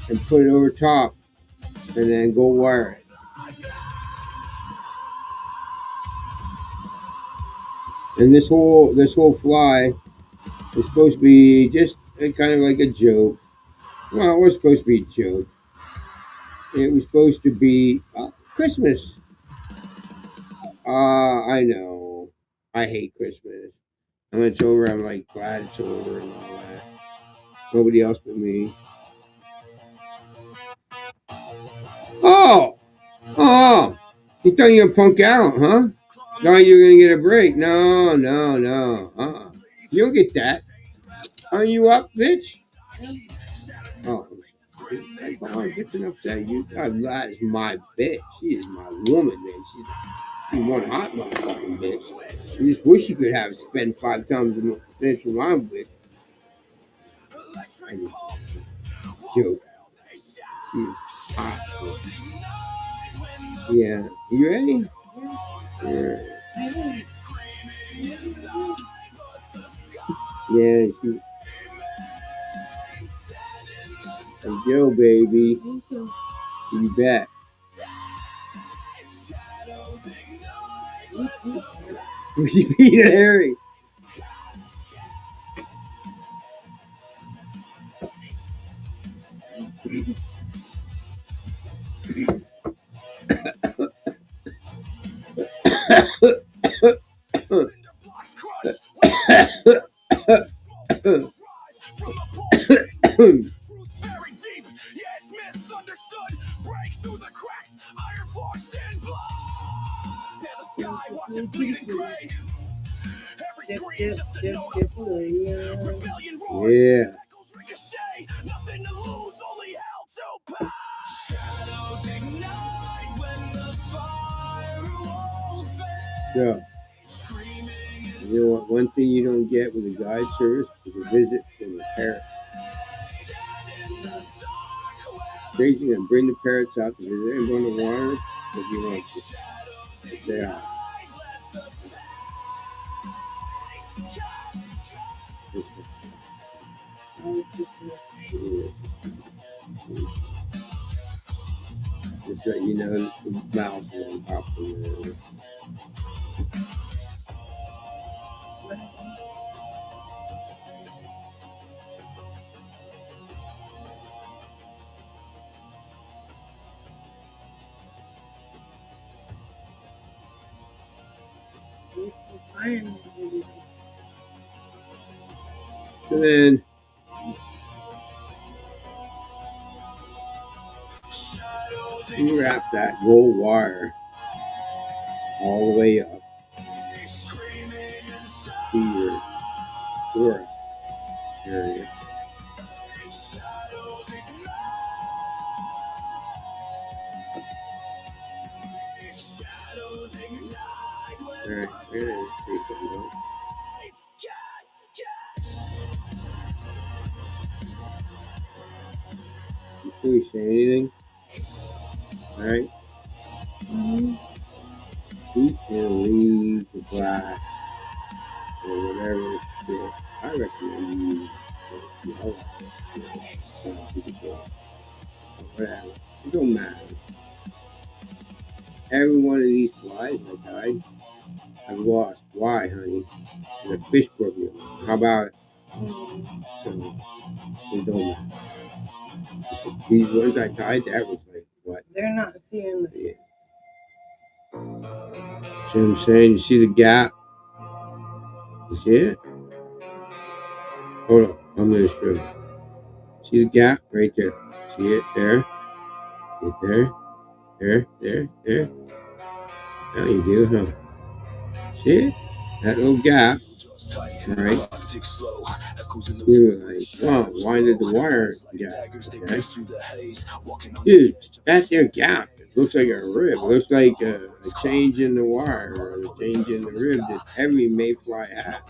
And put it over top, and then go wire it. And this whole fly is supposed to be just kind of like a joke. Well, it was supposed to be a joke. It was supposed to be Christmas. I know. I hate Christmas. And when it's over, I'm like glad it's over and all that. Nobody else but me. Oh! You thought you were gonna punk out, huh? Thought you were gonna get a break. No. You don't get that. Are you up, bitch? Oh, come on, bitch, upset. That is my bitch. She is my woman, man. She's one hot motherfucking bitch. You just wish you could have spend 5 times the bitch with my bitch. Joke. She's hot. Yeah. You ready? Yeah. Yeah, she. Yo, baby. You bet. You beat it, Harry. Yeah. So, you know what? One thing you don't get with a guide service is a visit from a parrot. Crazy, and bring the parrots out to visit and go in the water if you want to. Say hi. Just let you know the mouse is on top of the So then you wrap that gold wire all the way up to your thorax area. Alright, say something. Before you say anything, alright? You can leave the glass or whatever shit. I recommend you use some people whatever. It don't matter. Every one of these flies The fish broke me. How about it? So, we don't know. So these ones I tied, that was like, what? They're not seeing it. Yeah. See what I'm saying? You see the gap? You see it? Hold on, I'm going to show you. See the gap right there? See it there? See it there? There? Now you do, huh? See it? That little gap, right? We were like, wow, why did the wire gap? Okay. Dude, that there gap, it looks like a rib. It looks like a change in the wire or a change in the rib that every mayfly has.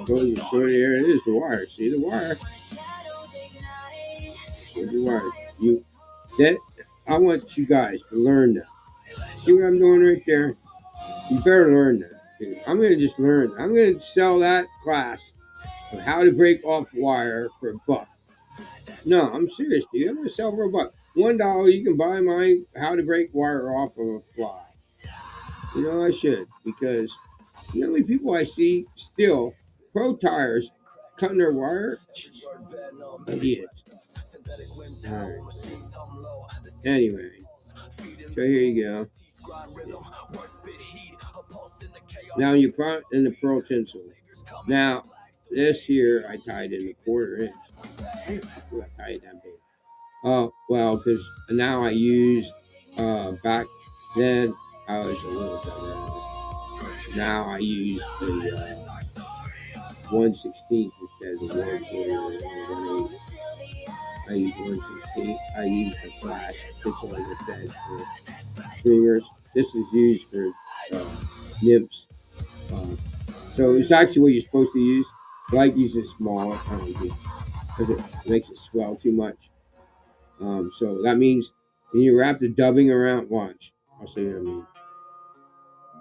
So there it is, the wire. See the wire? See the wire. I want you guys to learn that. See what I'm doing right there? You better learn that. I'm going to just learn. I'm going to sell that class of how to break off wire for $1. No, I'm serious, dude. I'm going to sell for $1. $1, you can buy my how to break wire off of a fly. You know, I should, because you know how many people I see still, pro tires, cutting their wire? Idiots. All right. Anyway, so here you go. Now you put in the pearl tinsel. Now this here I tied in a 1/4 inch. I tied that big. Oh well, because now I use back then I was a little better. Now I use the 1/16 instead of the 1/4. I use 1/16. I use the flash. It's like I said for streamers. This is used for nymphs. So it's actually what you're supposed to use. I like using smaller because it makes it swell too much. So that means when you wrap the dubbing around, watch. I'll show you what I mean.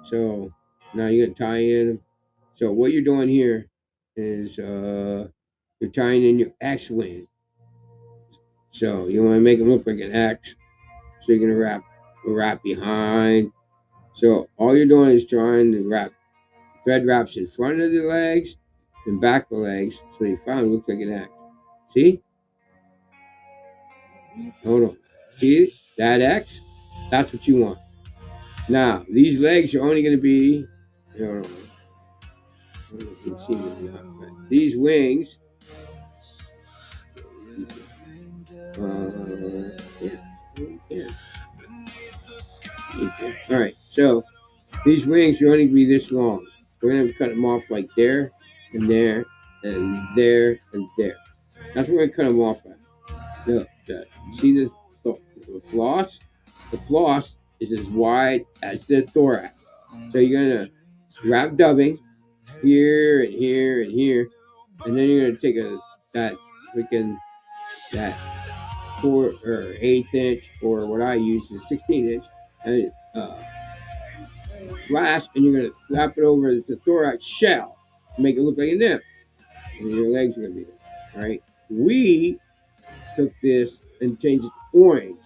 So now you're gonna tie in. So what you're doing here is you're tying in your X wing. So you want to make them look like an X. So you're gonna wrap behind. So all you're doing is trying to wrap. Thread wraps in front of the legs and back of the legs, so you finally look like an X. See? Hold on. See that X? That's what you want. Now, these legs are only going to be, hold on. I don't know if you can see them or not, but these wings, yeah. All right, so these wings are only going to be this long. We're going to cut them off like there and there and there and there. That's what we're going to cut them off at. See the floss? The floss is as wide as the thorax. So you're going to wrap dubbing here and here and here. And then you're going to take that 4 or 1/8 inch, or what I use is 16 inch, and flash, and you're going to wrap it over the thorax shell to make it look like a nymph. And your legs are going to be there. All right? We took this and changed it to orange.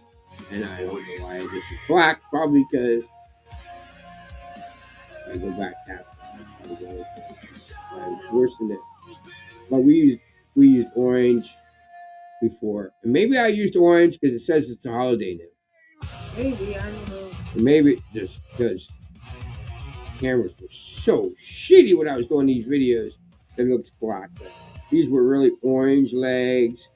And I don't know why this is black, probably because I go back that it's worse than this. But we used orange before. And maybe I used orange because it says it's a holiday now. Maybe, I don't know. Maybe just because cameras were so shitty when I was doing these videos. It looks black. But these were really orange legs,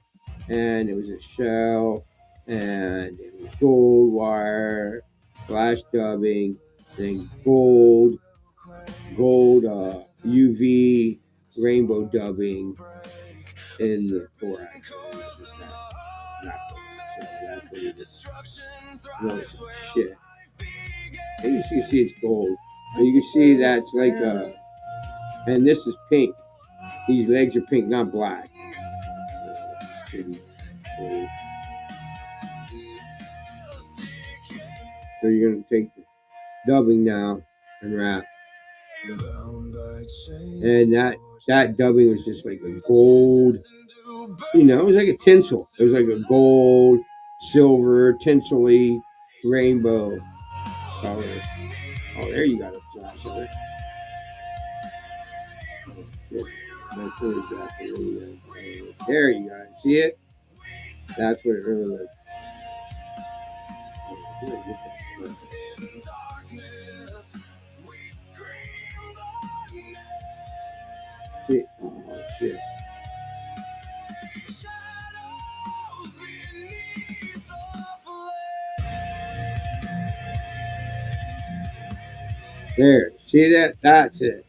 and it was a shell, and it was gold wire, flash dubbing, then gold UV rainbow dubbing in the thorax. So that's what it is. No, it's shit. And you can see it's gold. And you can see that's like and this is pink. These legs are pink, not black. So you're gonna take the dubbing now and wrap. And that dubbing was just like a gold, it was like a tinsel. It was like a gold, silver, tinsel-y rainbow color. Oh, there you got a flash of it. shit. That's what exactly really is. There you go. See it? That's what it really looks like. See? Oh, shit. There. See that? That's it.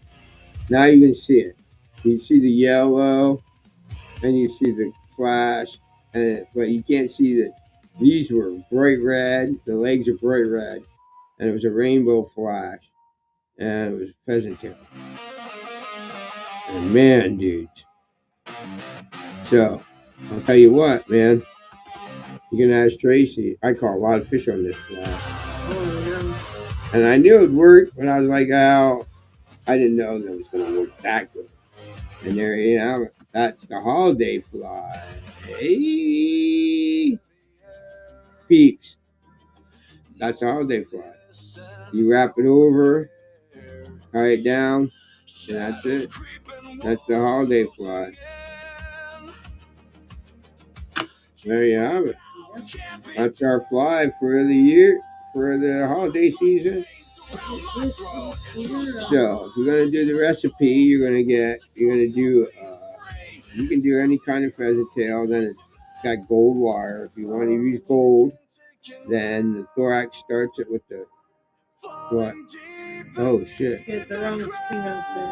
Now you can see it. You see the yellow, and you see the flash, but you can't see that these were bright red. The legs are bright red, and it was a rainbow flash, and it was pheasant tail. And man, dudes. So I'll tell you what, man. You can ask Tracy. I caught a lot of fish on this fly, and I knew it'd work, but I was like, oh, I didn't know that it was going to work that good. And there you have it. That's the holiday fly. Hey, peeps. That's the holiday fly. You wrap it over, tie it down, and that's it. That's the holiday fly. There you have it. That's our fly for the year, for the holiday season. So if you're gonna do the recipe, you can do any kind of pheasant tail. Then it's got gold wire. If you want to use gold, then the thorax starts it with the what? Oh shit! Get the wrong screen up there,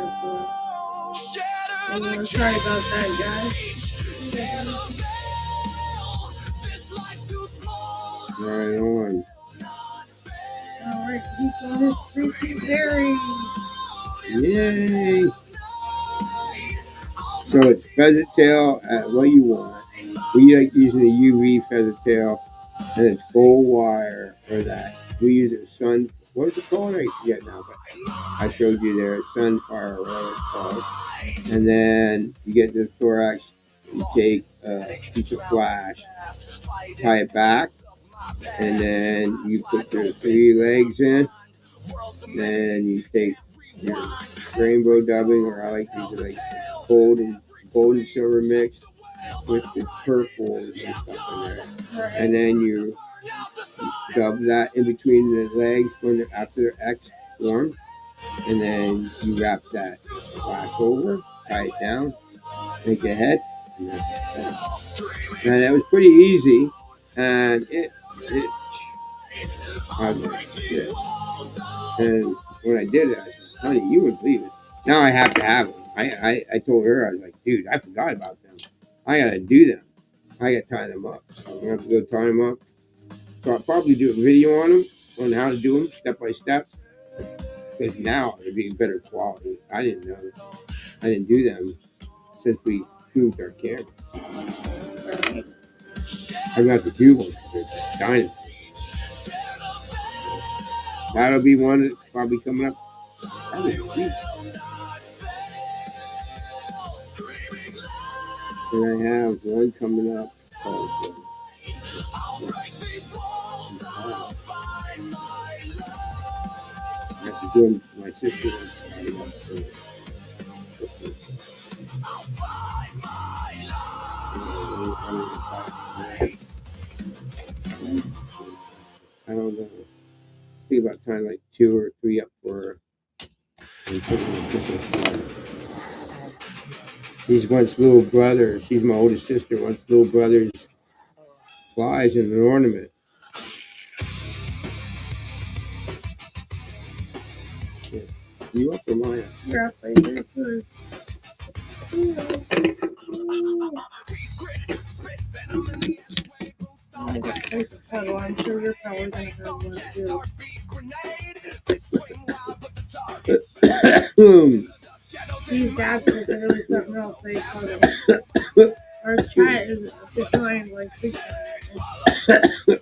boy. Sorry about that, guys. Right on. Alright, he's on his freaky berry. Yay! So it's pheasant tail at what you want. We like using the UV pheasant tail, and it's gold wire or that. We use it sun. What is it called? I forget now, but I showed you there. Sunfire, or whatever it's called. And then you get the thorax. You take a piece of flash, tie it back, and then you put the 3 legs in. Then you take your rainbow dubbing, or I like these like gold and silver mixed with the purples and stuff in there. And then you dub that in between the legs after the X form. And then you wrap that flash over, tie it down, make a head. And it was pretty easy. And I was like, shit. And when I did it, I said, honey, you wouldn't believe it. Now I have to have them. I told her, I was like, dude, I forgot about them. I got to do them. I got to tie them up. So I'm going to have to go tie them up. So I'll probably do a video on them, on how to do them step by step. Because now it'll be better quality. I didn't know. I didn't do them since we moved our camera. I'm going to have to do one because they're just dynamite. That'll be one that's probably coming up. Probably this week. And I have one coming up called I have to do them for my sister. I don't know. I think about tying like 2 or 3 up for her. And put them in Christmas. He's once little brother. She's my oldest sister. Once little brother's flies in an ornament. Yeah. You up or mine? You're up right there, too. I got a place to pedal. I'm sure you're probably going to have one too. These dabs are really something else. They call it. Our chat is behind like big time.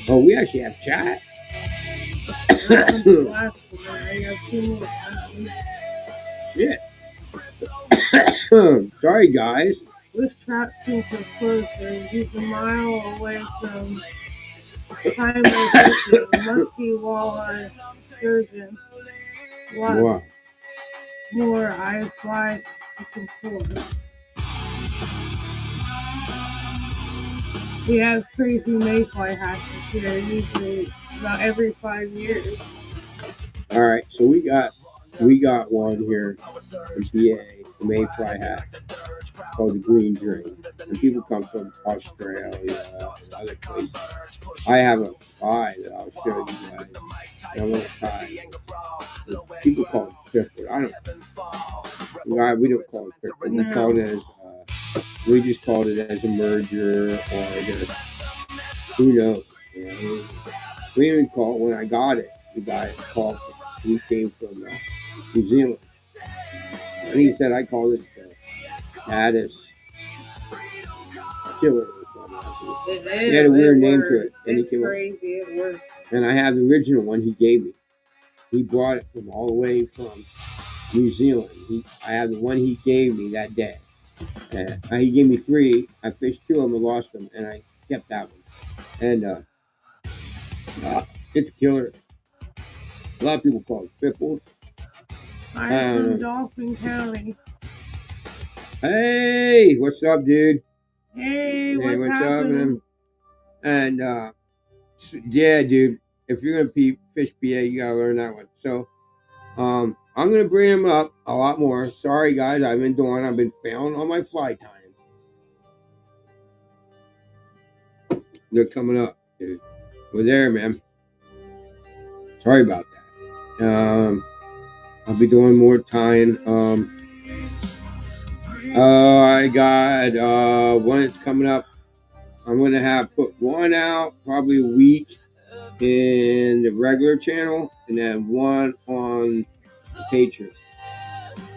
Oh, we actually have chat? I have 2 more. Shit. Sorry, guys. This trap's super closer. He's a mile away from primary fishing, musky walleye, sturgeon. Wow. more I apply some force. We have crazy mayfly hatches here, usually about every 5 years. All right, so we got one here in PA, the mayfly hat called the green dream, and people come from Australia and other places. I have a fly that I'll show you guys. And I'm gonna try. People call it cricket. I don't. We don't call it cricket. We call it as. We just called it as a merger or just. Who knows? You know? We even called when I got it. The guy called. He came from New Zealand, and he said, "I call this the Addis Killer." It is. He had a weird name to it, and it's crazy. It works. And I have the original one he gave me. He brought it from all the way from New Zealand. I have the one he gave me that day. He gave me 3. I fished 2 of them and lost them, and I kept that one. And it's a killer. A lot of people call it crippled. I'm from Dauphin County. Hey, what's up, dude? Hey, what's happening? And yeah, dude, if you're gonna fish PA, you gotta learn that one. So, I'm gonna bring them up a lot more. Sorry, guys, I've been failing on my fly time. They're coming up, dude. We're there, man. Sorry about that. I'll be doing more tying. I got one that's coming up. I'm gonna put one out probably a week in the regular channel, and then one on the Patreon.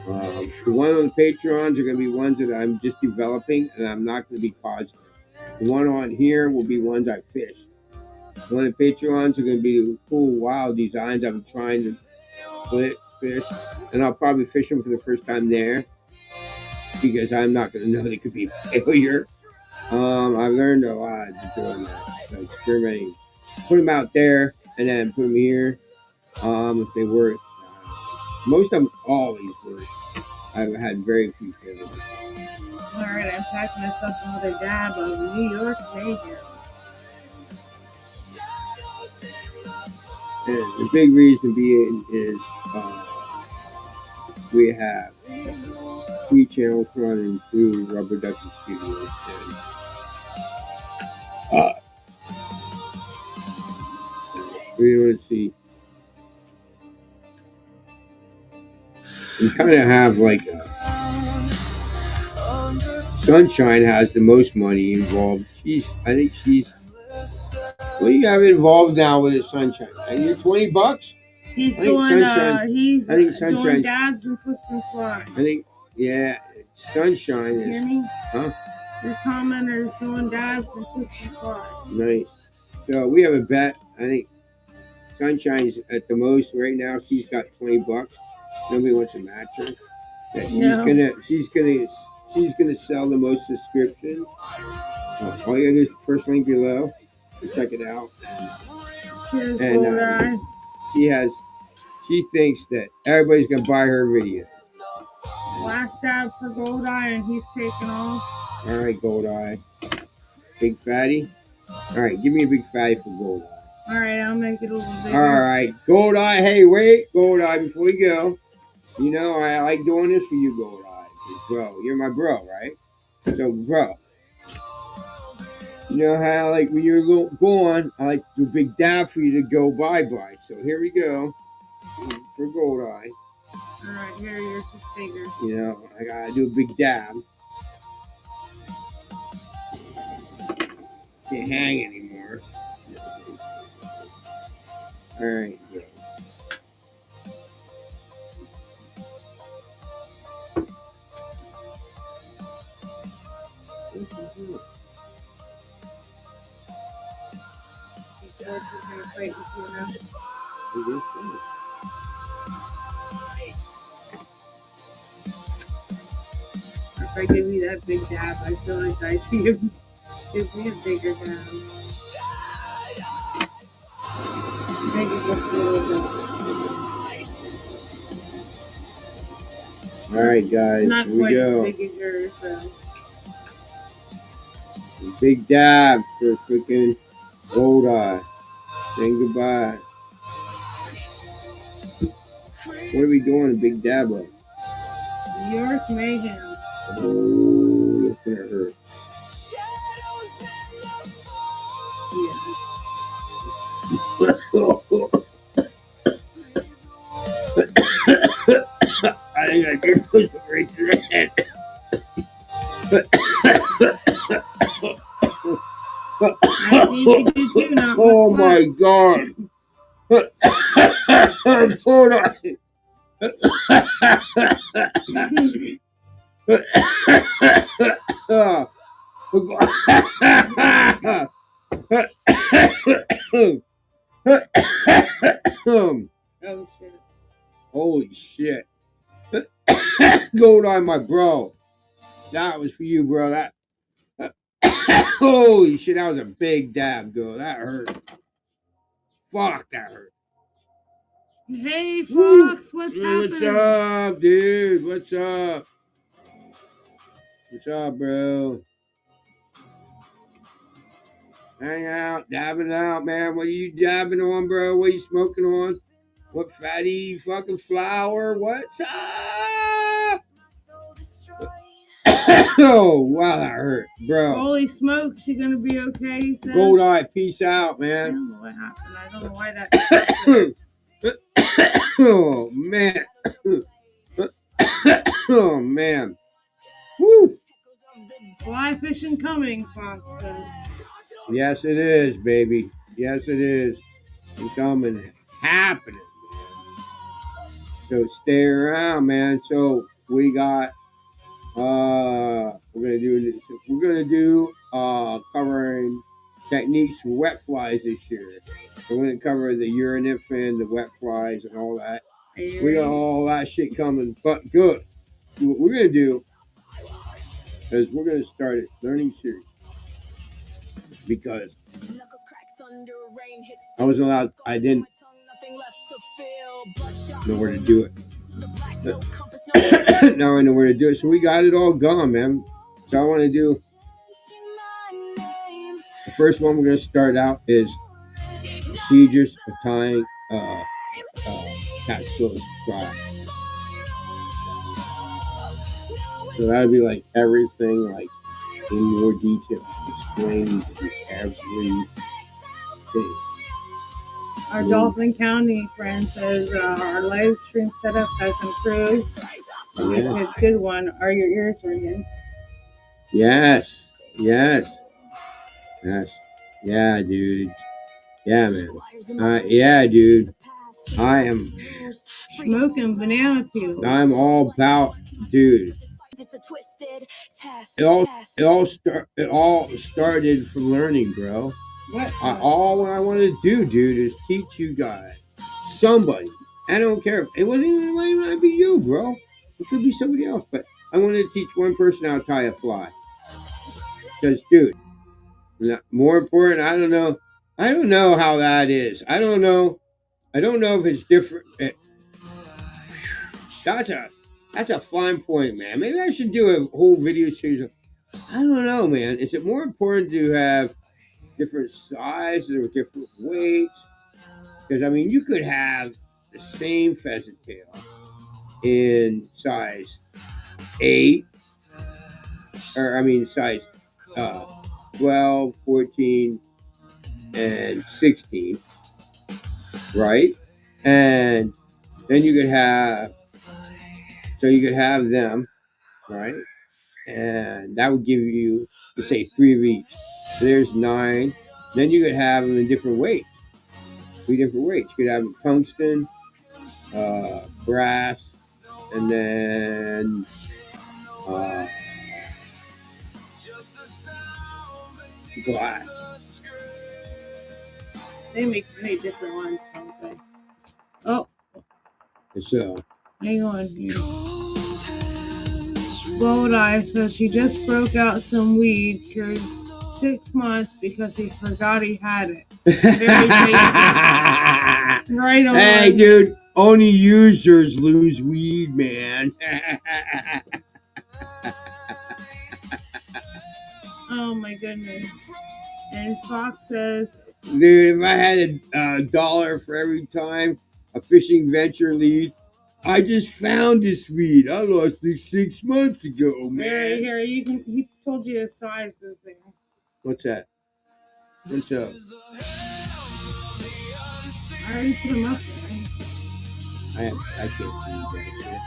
The one on the Patreons are gonna be ones that I'm just developing, and I'm not gonna be positive. The one on here will be ones I fished. The one on the Patreons are gonna be cool, wild designs I'm trying to fish, and I'll probably fish them for the first time there because I'm not gonna know they could be a failure. I've learned a lot doing that, so experimenting. Put them out there and then put them here. If they work, most of them always work. I've had very few failures. All right, I'm packing myself another dab of New York Mayhem. And the big reason being is we have 3 channels running through Rubber Ducky Studios. And we want to see. We kind of have like Sunshine has the most money involved. I think she's. What do you have involved now with it, Sunshine? Are you $20? He's doing dabs and twisting flies. I think, yeah, Sunshine is. Hear me? Huh? Your commenter's doing dabs and twisting flies. Nice. So we have a bet. I think Sunshine's at the most right now. She's got $20. Nobody wants to match her. That she's gonna sell the most subscriptions. All you gotta do is the first link below. Check it out. Cheers, and she thinks that everybody's gonna buy her video. Last dab for Gold Eye, and he's taking off. All right, Gold Eye. Big fatty. All right, give me a big fatty for Gold Eye. All right, I'll make it a little bigger. All right, Gold Eye. Hey, wait, Gold Eye, before we go. You know, I like doing this for you, Gold Eye. Bro, you're my bro, right? So, bro. You know how, like, when you're gone, I like to do a big dab for you to go bye-bye. So, here we go. For Gold Eye. All right, here are your fingers. You know, I gotta do a big dab. Can't hang anymore. All right, go. If I give you that big dab, I feel like I see him give me a bigger dab. Make it just a little bit. Alright, guys, Not here we quite as go. big as yours, though. Big dab for freaking Gold Eye. Saying goodbye. What are we doing a big dab of? Yours mayhem. Oh, that's gonna hurt. I think I get close to right to the head. I think you do too, not Oh much my god. Hold on. Oh shit. Holy shit. Gold on my bro. That was for you, bro. That holy shit, that was a big dab, girl. That hurt. Fuck, that hurt. Hey Woo. Fox, what's What's happening? up, dude? What's up? What's up, bro? Hang out, dabbing out, man. What are you dabbing on, bro? What are you smoking on? What fatty fucking flower? What's up? Oh, wow, that hurt, bro. Holy smokes, you gonna be okay, he said? Gold Eye, peace out, I man. don't know what happened. I don't know why that Oh, man. Oh, man. Woo. fly fishing coming, Fox said. Yes, it is, baby. Yes, it is. It's something happening, man. So stay around, man. So we got we're gonna do covering techniques for wet flies this year. We're gonna cover the urinifin, the wet flies, and all that. We got all that shit coming, but good. What we're gonna do is we're gonna start a learning series because I didn't know where to do it. Now I know where to do it. So we got it all gone, man. So I want to do the first one. We're going to start out is procedures of tying cat's clothes dry. So that'll be like everything, like in more detail, explaining everything. Our Dauphin County friend says our live stream setup has improved. And we said, good one. Are your ears ringing? Yes. Yes. Yes. Yeah, dude. Yeah, man. Yeah, dude. I am smoking banana peels. I'm all about, dude. It all started from learning, bro. What? All I wanted to do, dude, is teach you guys. Somebody. I don't care. It wasn't even, it might not be you, bro. It could be somebody else. But I wanted to teach one person how to tie a fly. Because, dude, more important, I don't know how that is. I don't know if it's different. That's a fine point, man. Maybe I should do a whole video series of, I don't know, man. Is it more important to have different sizes or different weights? Because, I mean, you could have the same pheasant tail in size 8, or, I mean, size 12, 14, and 16, right? And then you could have them, right? And that would give you, let's say, 3 of each. So there's 9. Then you could have them in different weights. 3 different weights. You could have them tungsten, brass, and then glass. They make many different ones, don't they? Oh. So, hang on here. Gold Eye says he just broke out some weed, cured 6 months because he forgot he had it. Very right on. Hey, dude. Only users lose weed, man. Oh my goodness. And Fox says, Dude, if I had a dollar for every time a fishing venture lead, I just found this weed. I lost it 6 months ago, man. here, you can. He told you to size this thing. What's that? What's up? I already put them up there. I can't see that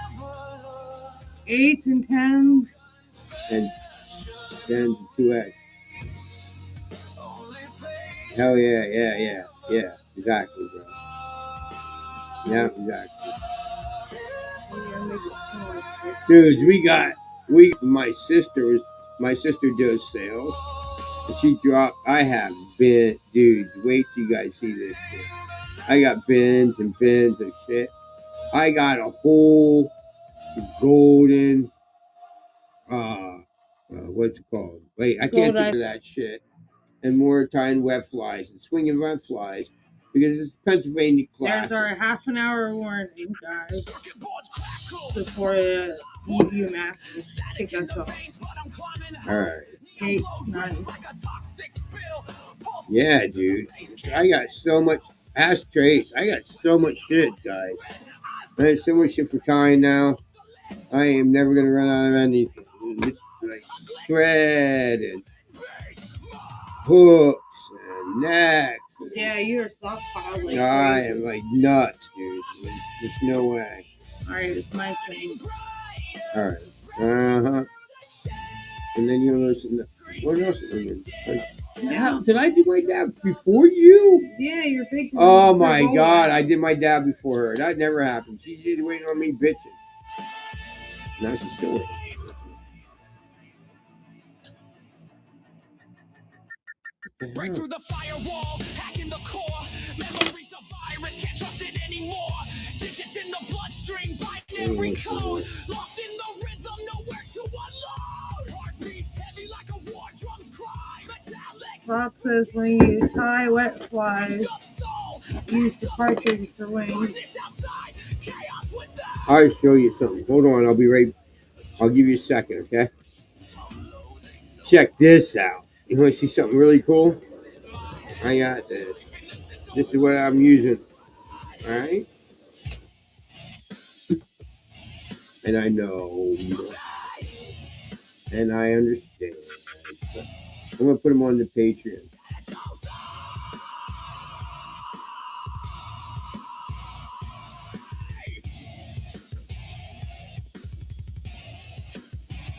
8s and 10s. shit. And 10 to 2x. Hell yeah. Exactly, bro. Yeah, exactly. Dudes, my sister does sales. And she dropped, I have been, dudes, wait till you guys see this shit. I got bins and bins of shit. I got a whole golden, what's it called? Wait, I can't think of that shit. And more tying wet flies and swinging wet flies because it's Pennsylvania class. There's our half an hour warning, guys, before the EVU max kick us off. All right. 8, 9. Yeah, dude. I got so much ashtrays. I got so much shit, guys. I have so much shit for tying now. I am never gonna run out of anything. Like thread and hooks and necks. Yeah, you're stockpiled like I crazy. am like nuts, dude. There's no way. Alright, it's my turn. Alright. Uh-huh. And then you'll listen to what else? Did I do my dab before you? Yeah, you're big. Oh my god, I did my dab before her. That never happened. She's just waiting on me bitching. Now she's still waiting. Break through the firewall, hacking the core. Memories of virus, can't trust it anymore. Digits in the bloodstream, binary code. Lost in the rhythm, nowhere to unload. Heartbeats heavy like a war drum's cry. Metallic. Fox says when you tie wet flies, use the cartridge for wings. I'll show you something. Hold on, I'll give you a second, okay? Check this out. You want to see something really cool? I got this. This is what I'm using. Alright? And I know you don't. And I understand. I'm going to put them on the Patreon.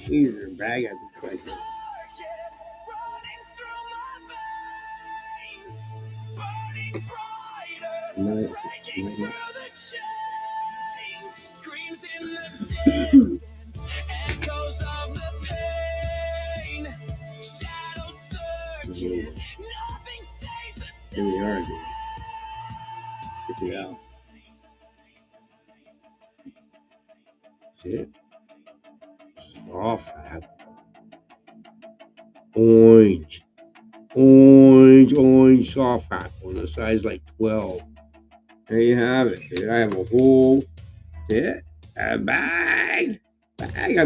These are a bag I can try. Screams in the distance, echoes of the pain, shadows surging, nothing stays the same. Here we are, dude. Check it out. See it? Soft orange soft apple, the size like 12. There you have it, dude. I have a whole bag. I've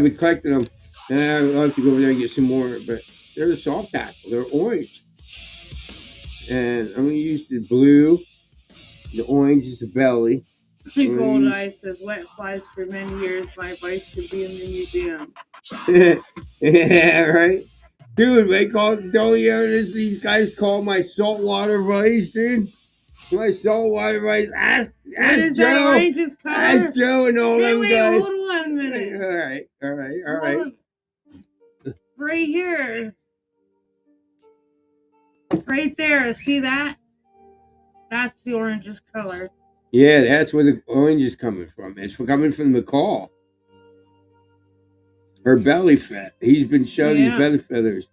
been collecting them, and I'll have to go over there and get some more. But they're the soft apple. They're orange, and I'm gonna use the blue. The orange is the belly. Gold Eye says wet flies for many years. My bike should be in the museum. Yeah, right. Dude, don't you ever these guys call my saltwater rice, dude? My saltwater rice. Ask is Joe. That orange's color? Ask Joe and all them guys. Hold on a minute. All right. Right here. Right there. See that? That's the orange's color. Yeah, that's where the orange is coming from. It's coming from the McCall. Her belly fat. He's been showing his belly feathers.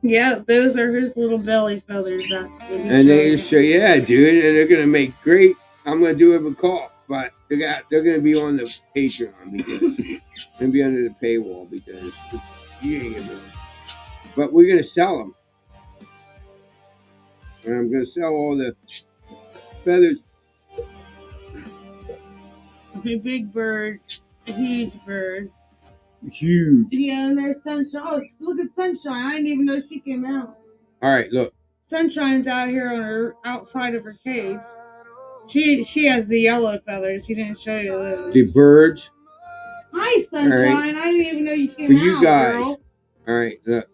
Yeah, those are his little belly feathers. That's what and they show, yeah, dude, and they're gonna make great. I'm gonna do a McCall, but they're gonna be on the Patreon because they're gonna be under the paywall because you ain't gonna. But we're gonna sell them, and I'm gonna sell all the feathers A big bird, a huge bird. Huge. Yeah, and there's Sunshine. Oh, look at Sunshine. I didn't even know she came out. All right, look. Sunshine's out here on her outside of her cage. She has the yellow feathers. He didn't show you those. The birds. Hi, Sunshine. I didn't even know you came for out, you guys. girl. All right, look.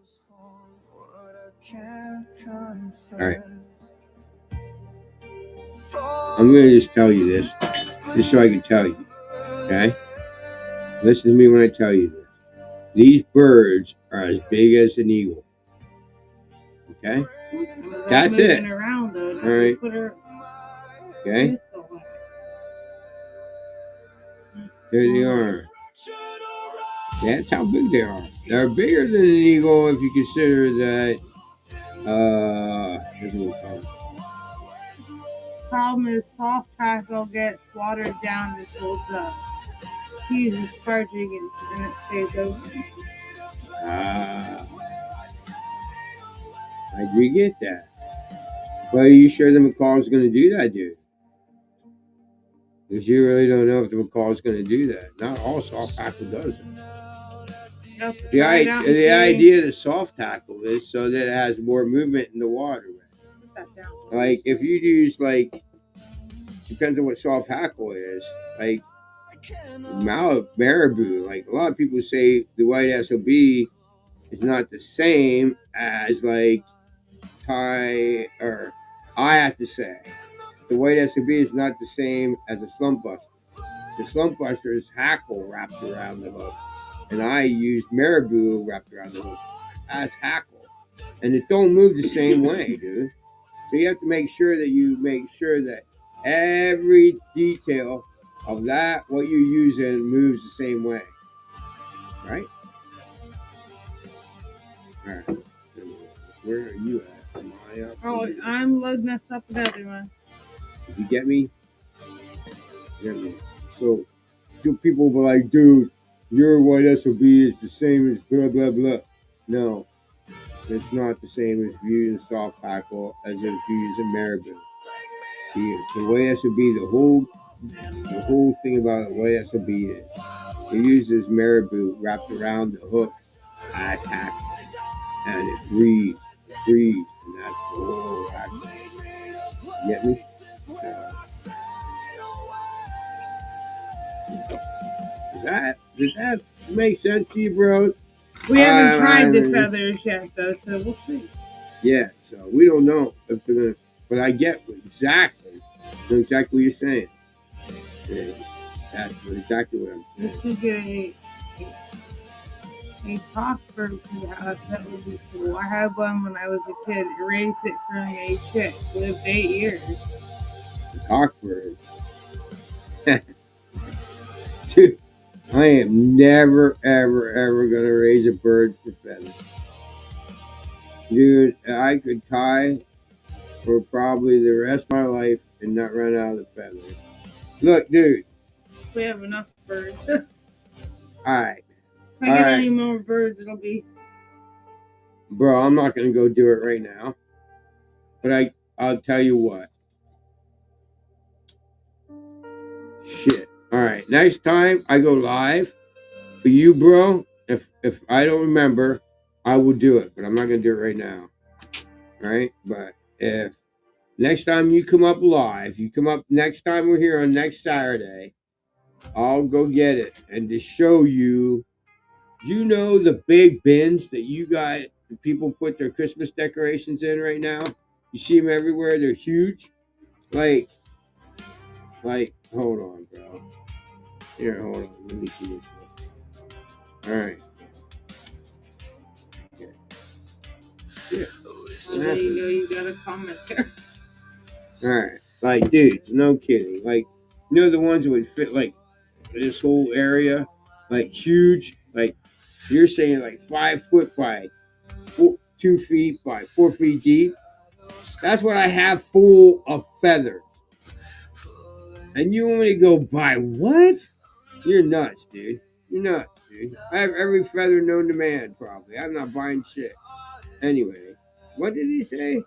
All right. I'm going to just tell you this, just so I can tell you, okay? Listen to me when I tell you this. These birds are as big as an eagle, okay? That's it. Around, though. All right. Okay? There they are. Yeah, that's how big they are. They're bigger than an eagle if you consider that, here's what we call it. Problem is, soft tackle gets watered down and holds up. He uses cartridge and it stays open. I do get that. But are you sure the macaw's going to do that, dude? Because you really don't know if the macaw's going to do that. Not all soft tackle does it. The idea of the soft tackle is so that it has more movement in the water. Like, if you use, like, depends on what soft tackle is, like, marabou, like, a lot of people say the white SOB is not the same as, like, Thai, or I have to say, the white SOB is not the same as a slump buster. The slump buster is hackle wrapped around the hook, and I use marabou wrapped around the hook as hackle, and it don't move the same way, dude. So you have to make sure that every detail of that, what you're using, moves the same way. Right? All right. Where are you at? Am I up? Oh, I'm loading this up another one. Did you get me? Get me. So people were like, dude, your white SOB is the same as blah, blah, blah. No. It's not the same as using soft tackle as if you using marabou. The white SOB, the whole thing about a white SOB is it uses marabou wrapped around the hook as hackle, and it breathes, and that's the whole action. You get me? Does that make sense to you, bro? We haven't tried the feathers yet, though, so we'll see. Yeah, so we don't know if they're gonna. But I get exactly what you're saying. Yeah, that's exactly what I'm saying. We should get a cockbird from the house. That would be cool. I had one when I was a kid. I raised it from a chick. Lived 8 years. The cockbird. Dude, I am never, ever gonna raise a bird for feathers. Dude, I could tie for probably the rest of my life and not run out of the feathers. Look, dude. We have enough birds. Alright. If I get any more birds, it'll be... Bro, I'm not gonna go do it right now. But I'll tell you what. Shit. Alright, next time I go live for you, bro, if I don't remember, I will do it, but I'm not going to do it right now. Alright? But if next time you come up live, next time we're here on next Saturday, I'll go get it. And to show you, you know the big bins that people put their Christmas decorations in right now? You see them everywhere, they're huge. Like, hold on, bro. Here, hold on. Let me see this one. Alright. Okay. Yeah. There you go. You got a comment there. Alright. Like, dude, no kidding. Like, you know the ones that would fit, like, this whole area? Like, huge? Like, you're saying, like, 5 foot by 2 feet by 4 feet deep? That's what I have full of feathers. And you want me to go buy what? You're nuts, dude. You're nuts, dude. I have every feather known to man, probably. I'm not buying shit. Anyway, what did he say?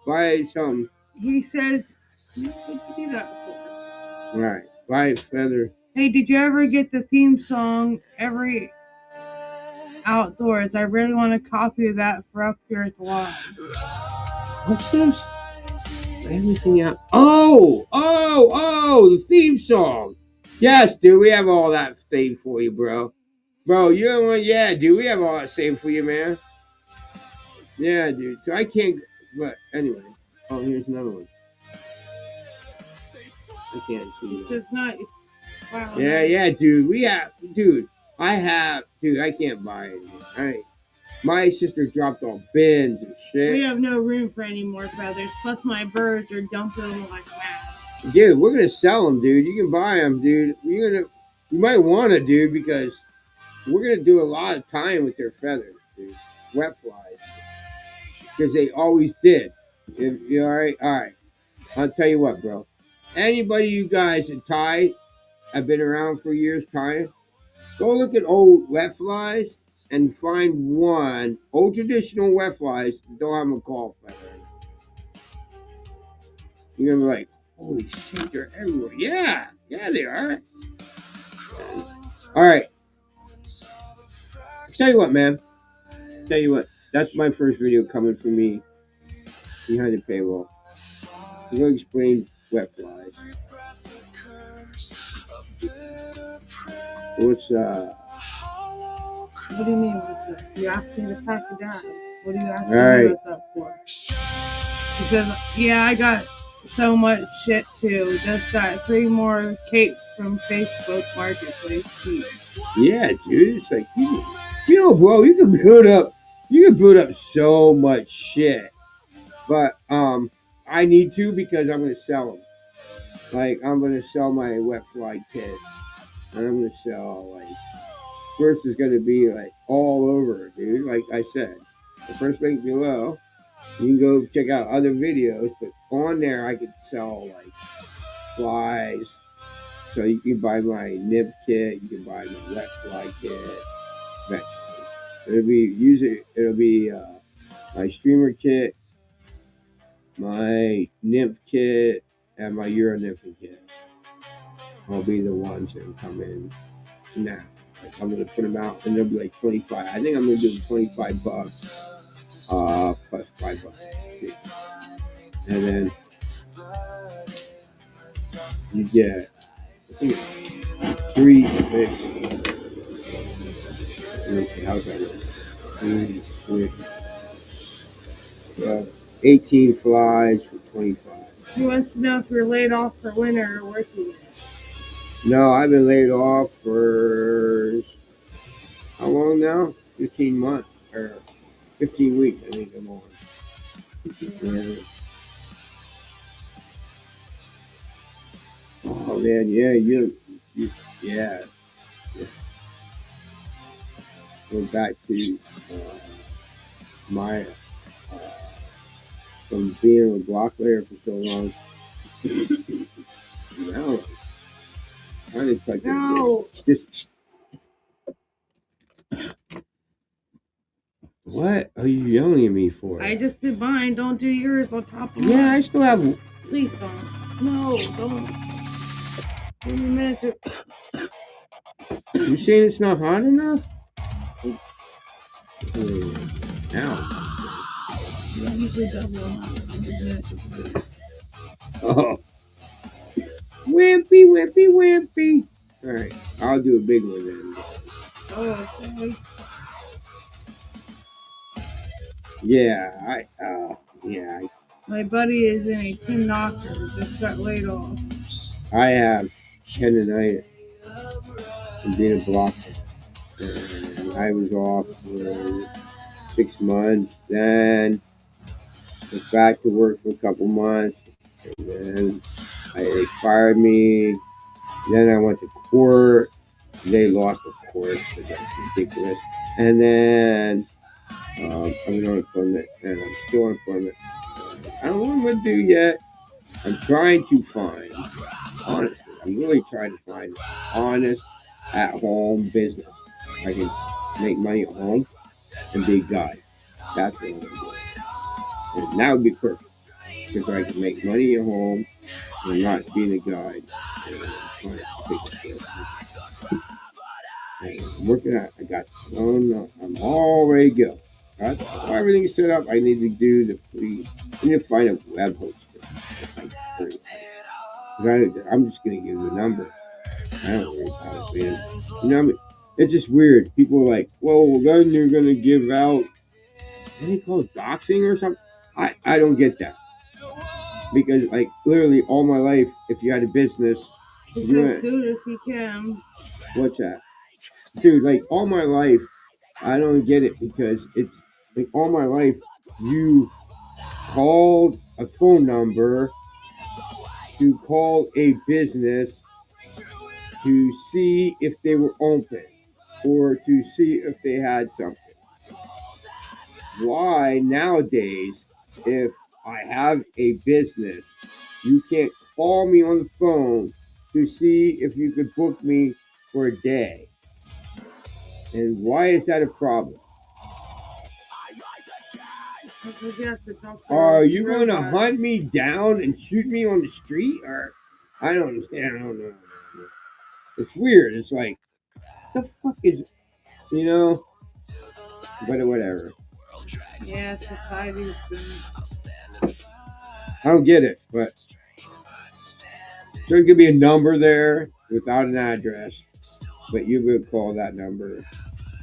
Buy something. He says, what did you do that for? Right. Buy a feather. Hey, did you ever get the theme song every outdoors? I really want a copy of that for Up Here at the Lodge. What's this? Everything out. Oh, the theme song. Yes, dude, we have all that saved for you, bro. Bro, you don't want, yeah, dude, we have all that saved for you, man. Yeah, dude. So I can't, but anyway. Oh, here's another one. I can't see This that. is nice. Wow. Yeah, nice. yeah, dude. Dude, I can't buy it anymore. My sister dropped all bins and shit. We have no room for any more feathers. Plus, my birds are dumping them like mad. Dude, we're gonna sell them, dude. You can buy them, dude. You might want to, dude, because we're gonna do a lot of time with their feathers, dude. Wet flies, because they always did. If you all right. I'll tell you what, bro. Anybody you guys that tie, have been around for years tying, go look at old wet flies and find one old traditional wet flies that don't have a call feather. You're gonna be like, holy shit, they're everywhere. Yeah, they are. All right. Tell you what, man. That's my first video coming from me behind the paywall. I'm gonna explain wet flies. What's What do you mean what's up? You asked me to pack it down. What are you asking All right. me what's up for? He says, yeah, I got so much shit too. Just got 3 more capes from Facebook Marketplace. Yeah, dude. It's like, bro, you can build up so much shit. But I need to, because I'm gonna sell them. Like, I'm gonna sell my wet fly kits, and I'm gonna sell, like, first is gonna be like all over, dude. Like I said, the first link below. You can go check out other videos, but on there I could sell like flies. So you can buy my nib kit, you can buy my wet fly kit. It'll be my streamer kit, my nymph kit, and my uroniffing kit. Will be the ones that will come in now. Like, I'm gonna put them out, and they'll be like 25. I think I'm gonna do $25, plus $5. And then you get, I think it's 3 6. Let me see, how's that work? 3 6. 18 flies for 25. He wants to know if you're laid off for winter or working. No, I've been laid off for how long now? 15 months or 15 weeks, I think I'm on. Yeah. Oh man, yeah, yeah. Go back to my from being a block layer for so long. Now, I didn't touch No. Just what are you yelling at me for? I just did mine. Don't do yours on top of mine. Yeah, I still have. Please don't. No, don't. Give me a minute to. You saying it's not hot enough? Ow. I usually double. Oh. Wimpy. Alright, I'll do a big one then. Oh, okay. Yeah, My buddy is in a tin knocker. Just got laid off. I have tendonitis from being a blocker. And I was off for 6 months, then went back to work for a couple months, and then they fired me. Then I went to court. They lost, of course, because that's ridiculous. And then I'm in unemployment, and I'm still on unemployment. I don't know what to do yet. I'm trying to find, honestly, I'm really trying to find honest, at-home business. I can make money at home and be a guy. That's what I'm going to do. And that would be perfect, because I can make money at home and not being a guy. I'm working out. I got. Oh no, I'm all ready to go. Got everything set up. I need to do the free. I need to find a web hoster. I'm just gonna give you a number. I don't worry about it, man. You know, I mean, it's just weird. People are like, well, then you're gonna give out. What do they call it, doxing or something? I don't get that. Because, like, literally all my life, if you had a business, he says, do it if you can. What's that? Dude, like, all my life, I don't get it because it's, like, all my life, you called a phone number to call a business to see if they were open or to see if they had something. Why nowadays, if I have a business, you can't call me on the phone to see if you could book me for a day? And why is that a problem? Are you going to hunt me down and shoot me on the street? Or I don't understand. I don't know. It's weird. It's like, the fuck is, you know? But whatever. Yeah, society's been. I don't get it, but so there's gonna be a number there without an address, but you would call that number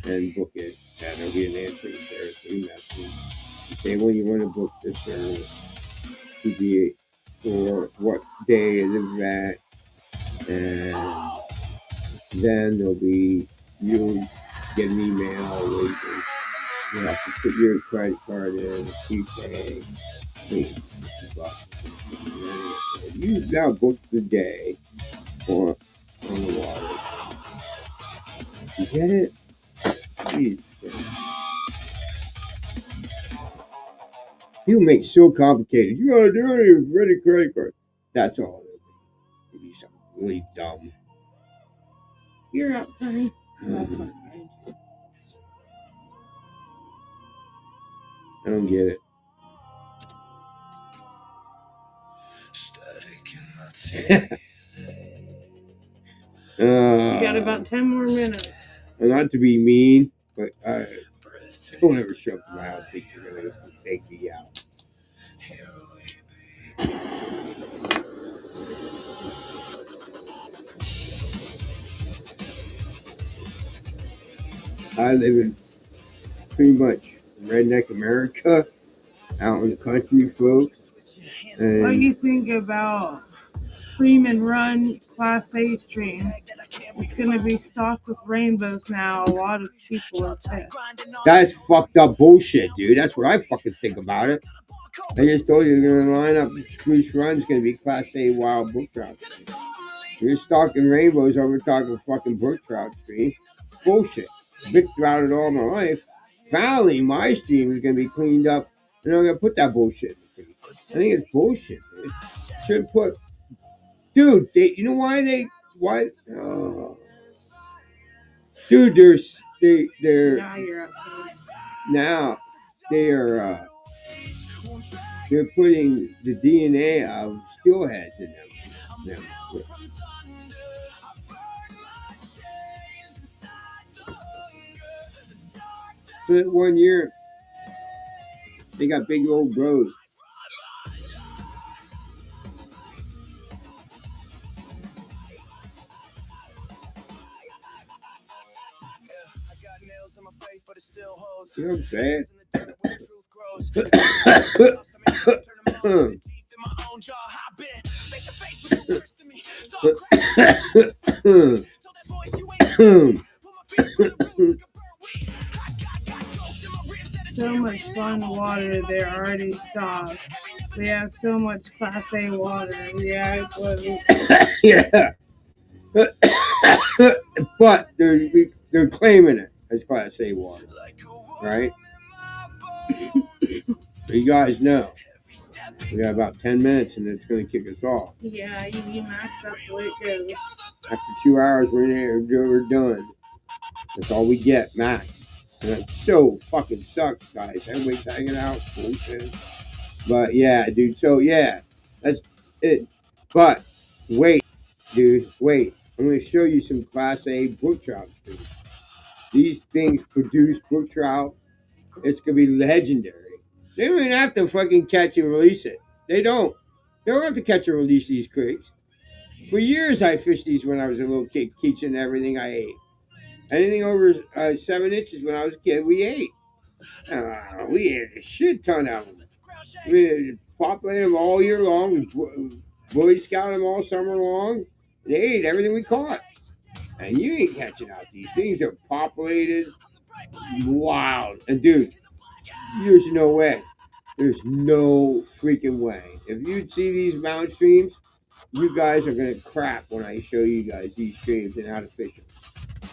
and book it, and there'll be an answering service and say when you want to book this service to be for what day is the event, and then there'll be you'll get an email where you have to put your credit card in, prepay, you now booked the day on the water. You get it? Jeez. People make so complicated. You gotta do it with ready credit card. That's all. It'd be something really dumb. You're up, honey. That's okay. I don't get it. You got about 10 more minutes. Not to be mean, but don't ever show up to my house thinking you're going to take me out. I live in pretty much redneck America, out in the country, folks. And what do you think about Freeman Run Class A stream? It's going to be stocked with rainbows now. A lot of people are pissed. That's fucked up bullshit, dude. That's what I fucking think about it. I just told you you're going to line up Spruce Run's going to be Class A wild brook trout. You're stalking rainbows over talking fucking brook trout stream. Bullshit. Bitched about it all my life. Finally, my stream is going to be cleaned up, and I'm going to put that bullshit in. I think it's bullshit, dude. Should put... Dude, you know why they... Why... Dude, they're... Now you're up. Now, they're putting the DNA of steelheads in them. So that 1 year, they got big old bros. You know what I'm saying? So much fun water, they're already stocked. We have so much Class A water. Yeah, yeah. But they're claiming it as Class A water, right? So you guys know we got about 10 minutes and it's going to kick us off. Yeah, you maxed up the way it goes. After 2 hours, we're done. That's all we get, max. And that so fucking sucks, guys. Everybody's hanging out, bullshit. But yeah, dude. So yeah, that's it. But wait, dude, wait. I'm going to show you some Class A brook trout streams. These things produce brook trout. It's going to be legendary. They don't even have to fucking catch and release it. They don't. They don't have to catch and release these creeks. For years, I fished these when I was a little kid, catching everything I ate. Anything over 7 inches when I was a kid, we ate. We ate a shit ton of them. We populated them all year long. We Boy Scout them all summer long. They ate everything we caught. And you ain't catching out these things. Are populated, wild. And dude, there's no way. There's no freaking way. If you'd see these mountain streams, you guys are gonna crap when I show you guys these streams and how to fish them.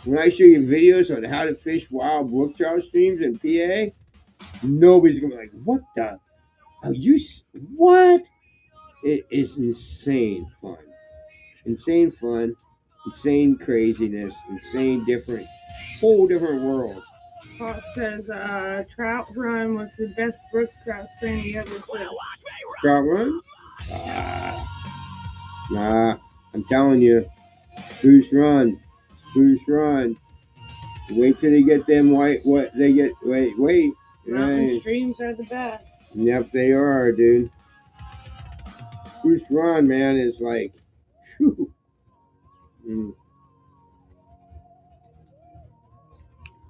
When I show you videos on how to fish wild brook trout streams in PA, nobody's gonna be like, "What the? Are you what?" It is insane fun, insane craziness, insane different, whole different world. Fox says Trout Run was the best brook trout stream he ever fished. Trout Run? Nah, I'm telling you, Spruce Run. Wait till they get them white. What they get? Wait. Mountain streams are the best. Yep, they are, dude. Spruce Run, man, is like, whew.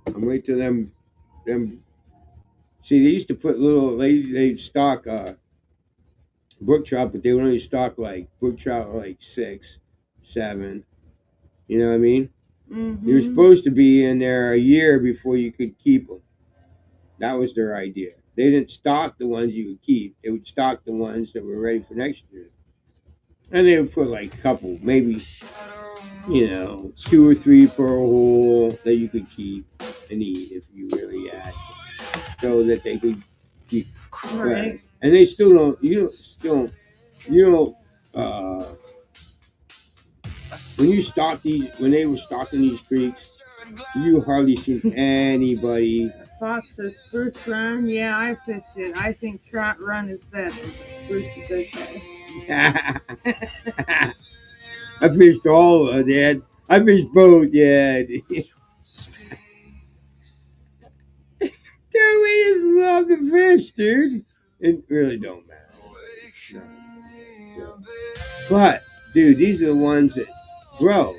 I'm wait till them. See, they used to put little. They stock brook trout, but they would only stock like brook trout like 6, 7. You know what I mean? Mm-hmm. You were supposed to be in there a year before you could keep them. That was their idea. They didn't stock the ones you would keep. They would stock the ones that were ready for next year. And they would put like a couple, maybe, 2 or 3 per hole that you could keep and eat if you really had, so that they could keep. Right. And they still don't. When you stock these, when they were stocking these creeks, you hardly seen anybody. Fox says Spruce Run. Yeah, I fished it. I think Trout Run is better. Spruce is okay. I fished all of that. I fished both, yeah. Dude, we just love to fish, dude. It really don't matter. No. But, dude, these are the ones that, bro,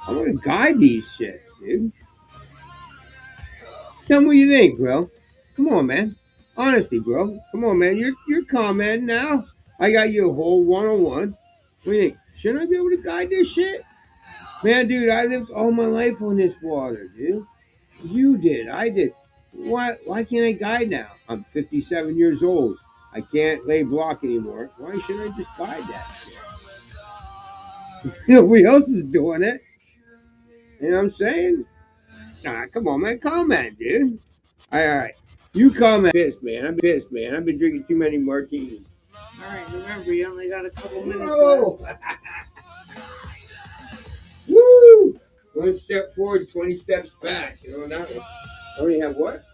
I want to guide these shits, dude. Tell me what you think, bro. Come on, man. Honestly, bro. Come on, man. You're commenting now. I got you a whole one-on-one. What do you think? Shouldn't I be able to guide this shit? Man, dude, I lived all my life on this water, dude. You did. I did. Why can't I guide now? I'm 57 years old. I can't lay block anymore. Why shouldn't I just guide that shit? Nobody else is doing it. You know what I'm saying? Nah, come on, man. Comment, dude. All right. You comment. I'm pissed, man. I've been drinking too many martinis. All right, remember, you only got a couple minutes left. Woo! 1 step forward, 20 steps back. You know that one. I only have what?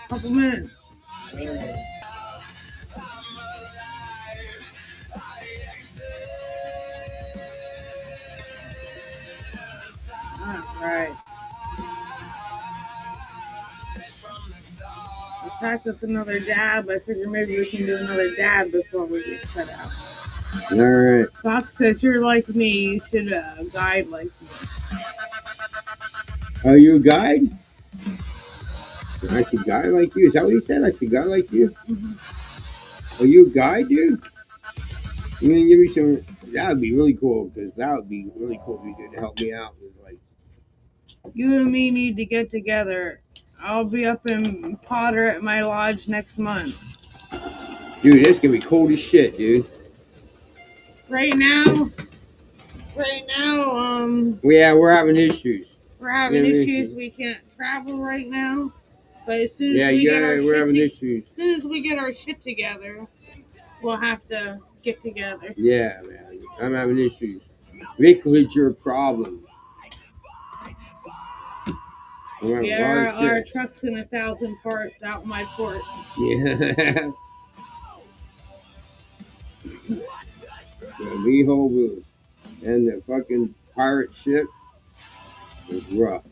Couple minutes. All right. We'll practice another dab. I figure maybe we can do another dab before we get cut out. All right. Fox says you're like me. You should guide like me. Are you a guide? I should guide like you. Is that what he said? I should guide like you? Mm-hmm. Are you a guide, dude? You gonna give me some? That would be really cool, because that would be really cool if you could help me out with like. You and me need to get together. I'll be up in Potter at my lodge next month. Dude, this gonna be cold as shit, dude. Right now, Yeah, we're having issues. We're having issues. We can't travel right now. But as soon as as soon as we get our shit together, we'll have to get together. Yeah, man. I'm having issues. Villager problems. Yeah, our truck's in 1,000 parts out in my port. Yeah. We whole wheels. And the fucking pirate ship was rough.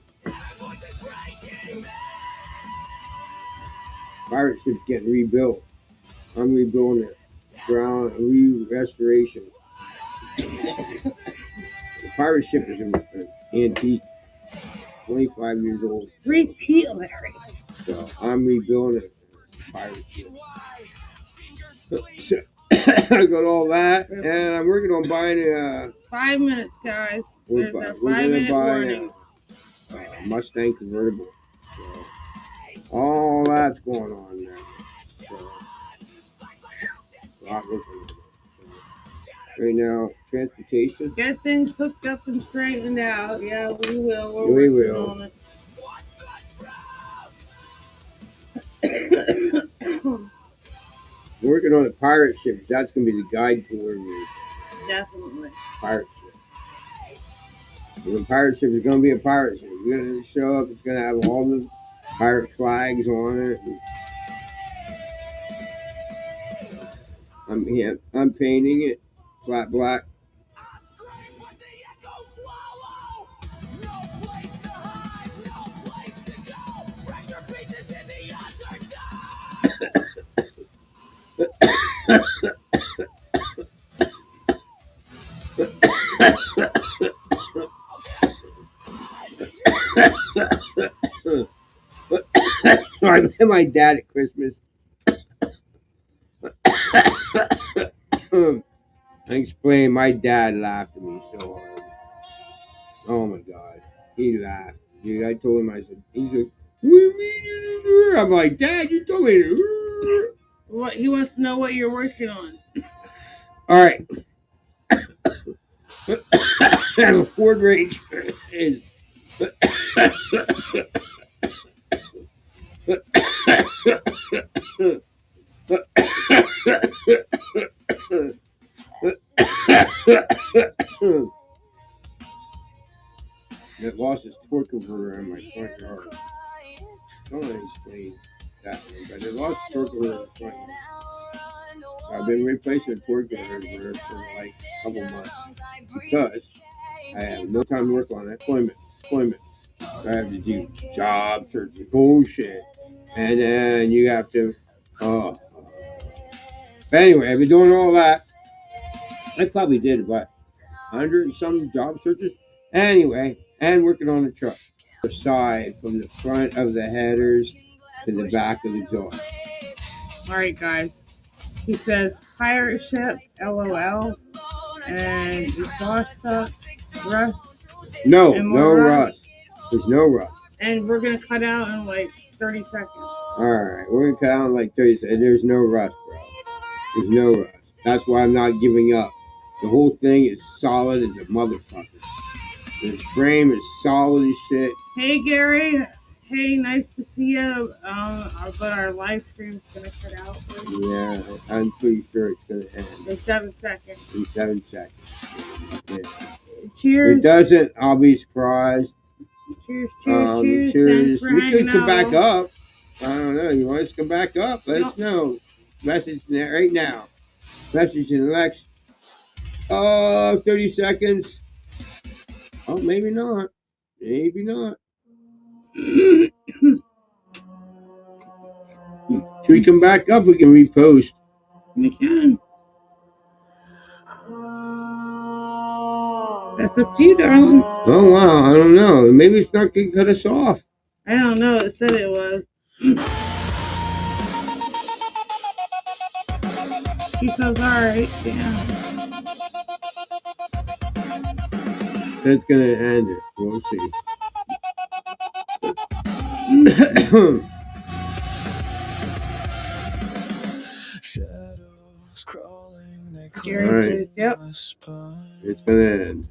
Pirate ship's getting rebuilt. I'm rebuilding it. Ground restoration. The pirate ship is an antique. 25 years old. Repeat, Larry. So I'm rebuilding it. Pirate ship. So, I got all that, and I'm working on buying a. 5 minutes, guys. We're There's a gonna 5-minute buy warning. a Mustang convertible. So, all that's going on now. So, a lot working on it. So, right now, transportation. Get things hooked up and straightened out. Yeah, we will. We We're will. working on it. We're working on a pirate ship. Because that's going to be the guide tour. Definitely. Pirate ship. And the pirate ship is going to be a pirate ship. It's going to show up. It's going to have all the pirate flags on it. I'm painting it flat black. I met my dad at Christmas. I explained, my dad laughed at me so hard. Oh my god, he laughed. Dude, I told him, I said, he goes, "What do you mean?" I'm like, Dad, you told me to. What he wants to know what you're working on. All right. I have a Ford Ranger. Is that lost its torque converter in my front yard. I don't want to explain that one, but it lost torque converter in the front yard. So I've been replacing the torque converter for like a couple months because I have no time to work on it. Employment. I have to do job searching, bullshit, and then you have to. But anyway, I've been doing all that. I probably did about 100 and some job searches. Anyway, and working on the truck. The side from the front of the headers to the back of the exhaust. All right, guys. He says pirate ship, LOL, and exhaust stuff, rust. No rust. There's no rust. And we're gonna cut out in like 30 seconds. All right, we're gonna cut out in like 30 seconds. There's no rust, bro. There's no rust. That's why I'm not giving up. The whole thing is solid as a motherfucker. This frame is solid as shit. Hey, Gary. Hey, nice to see you. But our live stream's gonna cut out. Yeah, I'm pretty sure it's gonna end in 7 seconds. In 7 seconds. Yeah. Cheers. If it doesn't, I'll be surprised. Cheers. Thanks for we could come out. back up. I don't know. You want us to come back up? Let us know. Message right now. Message in the next 30 seconds. Oh, maybe not. Maybe not. Should we come back up? We can repost. We can. That's up to you, darling. Oh, wow. I don't know. Maybe it's not going to cut us off. I don't know. It said it was. He says, all right. Yeah. That's going to end it. We'll see. Shadows crawling, they Gary says, yep. It's going to end.